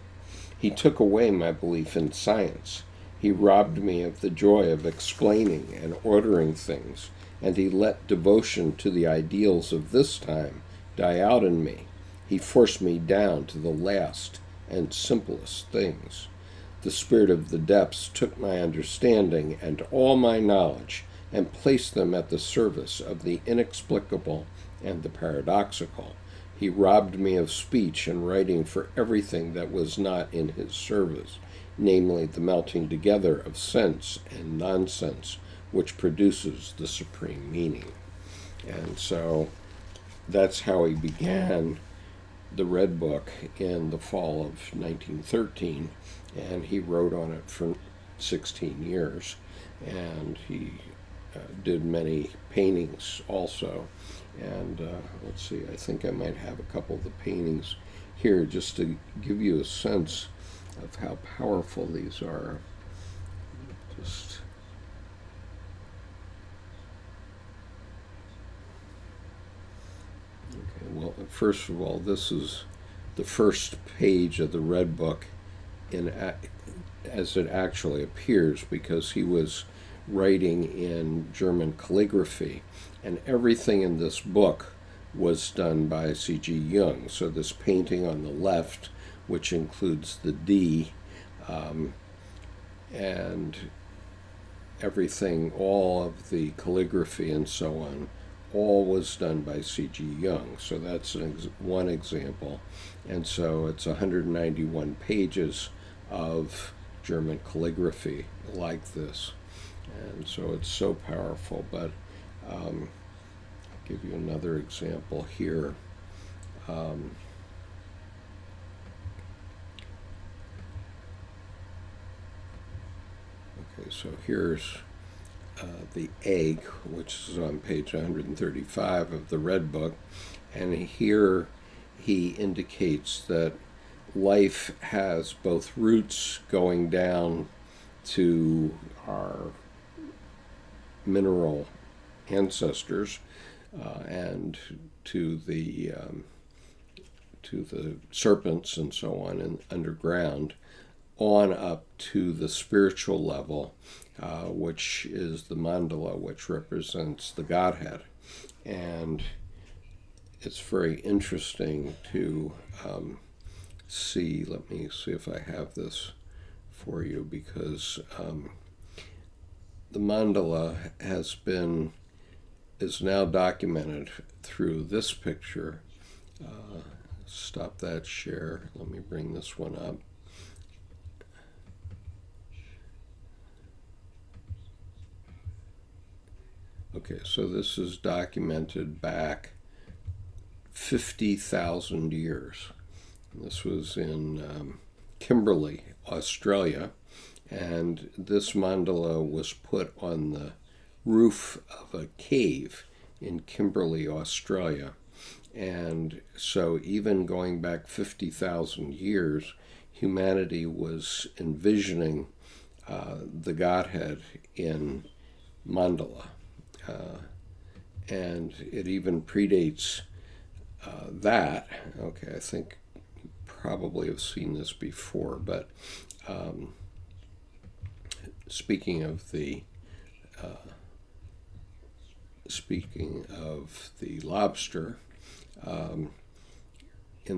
A: He took away my belief in science. He robbed me of the joy of explaining and ordering things, and he let devotion to the ideals of this time die out in me. He forced me down to the last and simplest things. The spirit of the depths took my understanding and all my knowledge and placed them at the service of the inexplicable and the paradoxical. He robbed me of speech and writing for everything that was not in his service, namely the melting together of sense and nonsense, which produces the supreme meaning. And so that's how he began the Red Book in the fall of 1913, and he wrote on it for 16 years, and he did many paintings also. And let's see, I think I might have a couple of the paintings here just to give you a sense of how powerful these are. Just okay, well, first of all, this is the first page of the Red Book as it actually appears, because he was writing in German calligraphy, and everything in this book was done by C.G. Jung. So this painting on the left, which includes the D, and everything, all of the calligraphy and so on, all was done by C.G. Jung. So that's one example. And so it's 191 pages of German calligraphy like this. And so it's so powerful. But I'll give you another example here. Okay, so here's the egg, which is on page 135 of the Red Book. And here he indicates that life has both roots going down to our mineral ancestors and to the serpents and so on and underground, on up to the spiritual level, which is the mandala, which represents the Godhead. And it's very interesting to see. Let me see if I have this for you, because the mandala is now documented through this picture. Stop that share. Let me bring this one up. Okay, so this is documented back 50,000 years. This was in Kimberley, Australia, and this mandala was put on the roof of a cave in Kimberley, Australia. And so even going back 50,000 years, humanity was envisioning the Godhead in mandala. And it even predates that. Okay, I think you probably have seen this before, but speaking of the lobster, in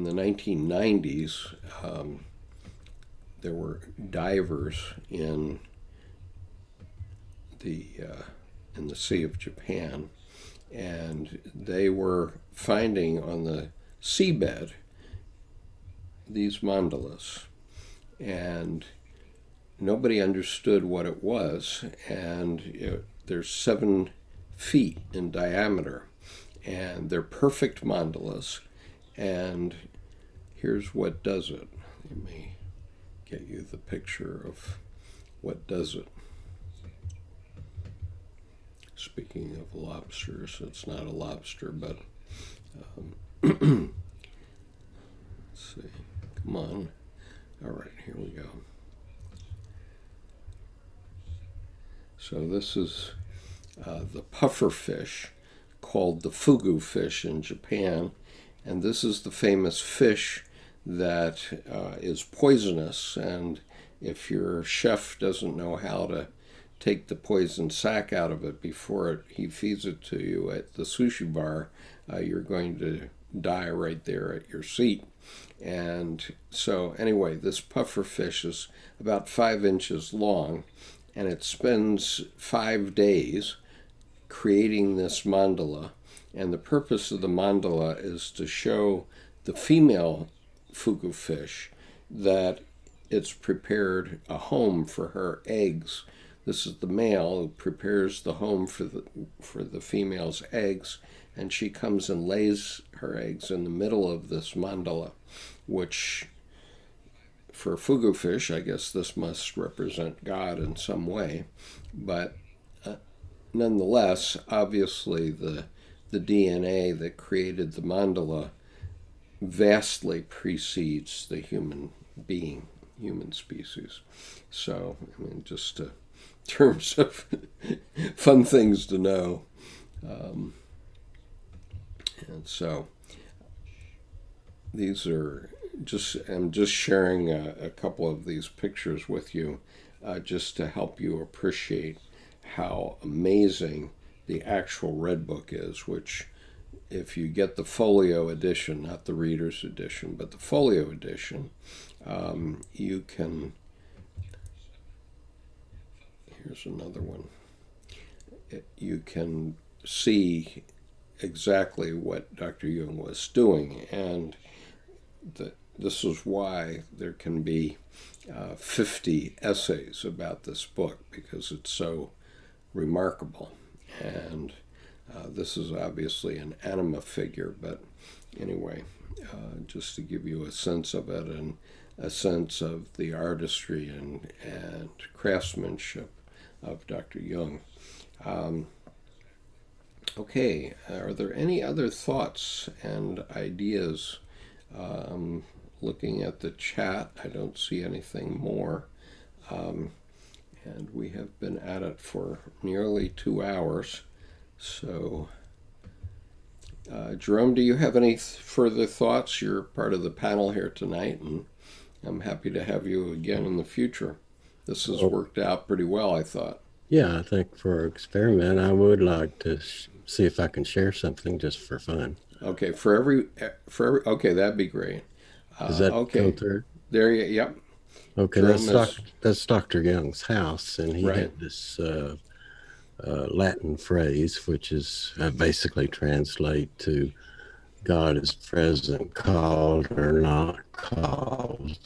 A: the 1990s, there were divers in the Sea of Japan, and they were finding on the seabed these mandalas, and nobody understood what it was. And they're 7 feet in diameter, and they're perfect mandalas. And here's what does it. Let me get you the picture of what does it. Speaking of lobsters, it's not a lobster, but let's see. Come on. All right, here we go. So this is the puffer fish, called the fugu fish in Japan, and this is the famous fish that is poisonous, and if your chef doesn't know how to take the poison sac out of it before he feeds it to you at the sushi bar, you're going to die right there at your seat. And so anyway, this pufferfish is about 5 inches long, and it spends 5 days creating this mandala. And the purpose of the mandala is to show the female fugu fish that it's prepared a home for her eggs. This is the male who prepares the home for the female's eggs, and she comes and lays her eggs in the middle of this mandala, which for fugu fish, I guess this must represent God in some way. But nonetheless, obviously the DNA that created the mandala vastly precedes the human being, human species. So, I mean, just in terms of fun things to know. And so these are I'm just sharing a couple of these pictures with you just to help you appreciate how amazing the actual Red Book is, which if you get the folio edition, not the reader's edition, but the folio edition, you can, here's another one, you can see exactly what Dr. Jung was doing, and this is why there can be 50 essays about this book, because it's so remarkable. And this is obviously an anima figure, but anyway, just to give you a sense of it and a sense of the artistry and craftsmanship of Dr. Jung. Okay, are there any other thoughts and ideas? Looking at the chat, I don't see anything more. And we have been at it for nearly 2 hours. So, Jerome, do you have any further thoughts? You're part of the panel here tonight, and I'm happy to have you again in the future. This has worked out pretty well, I thought.
B: Yeah, I think for an experiment, I would like to see if I can share something just for fun.
A: Okay, okay, that'd be great.
B: Does that go through?
A: There you, yep.
B: Okay, that's Dr. Jung's house, and he had this Latin phrase, which is basically translate to God is present, called or not called,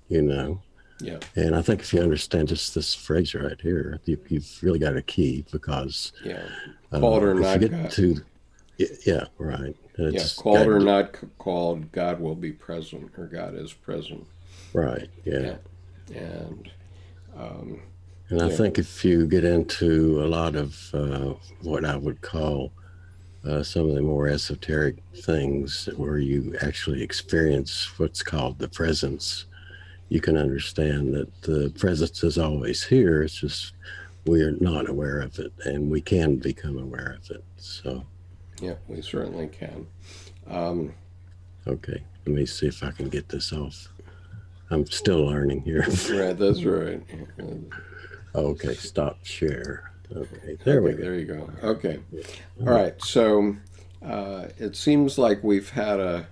B: you know.
A: Yeah.
B: And I think if you understand just this phrase right here, you've really got a key, because
A: called or not
B: called. Yeah, right.
A: Called or not called, God will be present, or God is present.
B: Right, yeah.
A: And
B: I think if you get into a lot of what I would call some of the more esoteric things where you actually experience what's called the presence, you can understand that the presence is always here. It's just we're not aware of it, and we can become aware of it. So,
A: yeah, we certainly can.
B: Okay, let me see if I can get this off. I'm still learning here.
A: Right, that's right.
B: Okay, stop share. Okay, there we go.
A: There you go. Okay. All right, so it seems like we've had a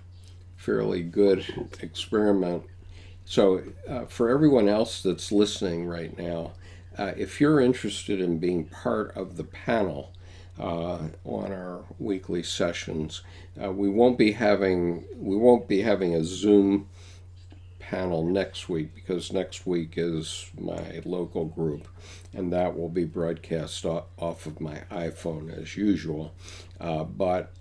A: fairly good experiment. So for everyone else that's listening right now, if you're interested in being part of the panel on our weekly sessions, we won't be having a Zoom panel next week, because next week is my local group, and that will be broadcast off of my iPhone as usual. But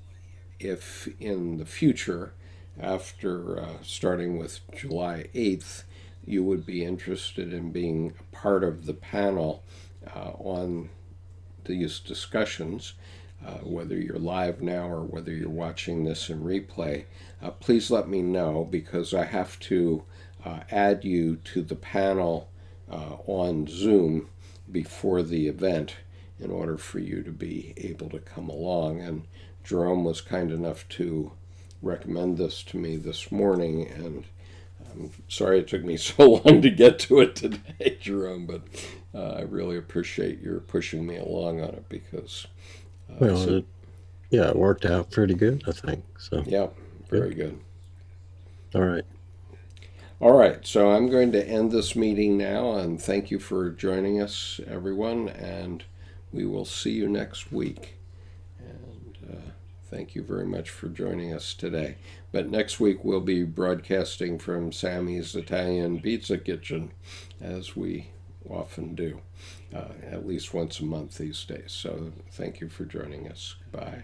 A: if in the future, after starting with July 8th, you would be interested in being a part of the panel on these discussions, whether you're live now or whether you're watching this in replay, please let me know, because I have to add you to the panel on Zoom before the event in order for you to be able to come along. And Jerome was kind enough to recommend this to me this morning, and I'm sorry it took me so long to get to it today, Jerome, but I really appreciate your pushing me along on it, because
B: Yeah, it worked out pretty good, I think. So
A: Yeah, very good.
B: all right.
A: All right, so I'm going to end this meeting now, and thank you for joining us, everyone, and we will see you next week. And thank you very much for joining us today. But next week we'll be broadcasting from Sammy's Italian Pizza Kitchen, as we often do, at least once a month these days. So thank you for joining us. Bye.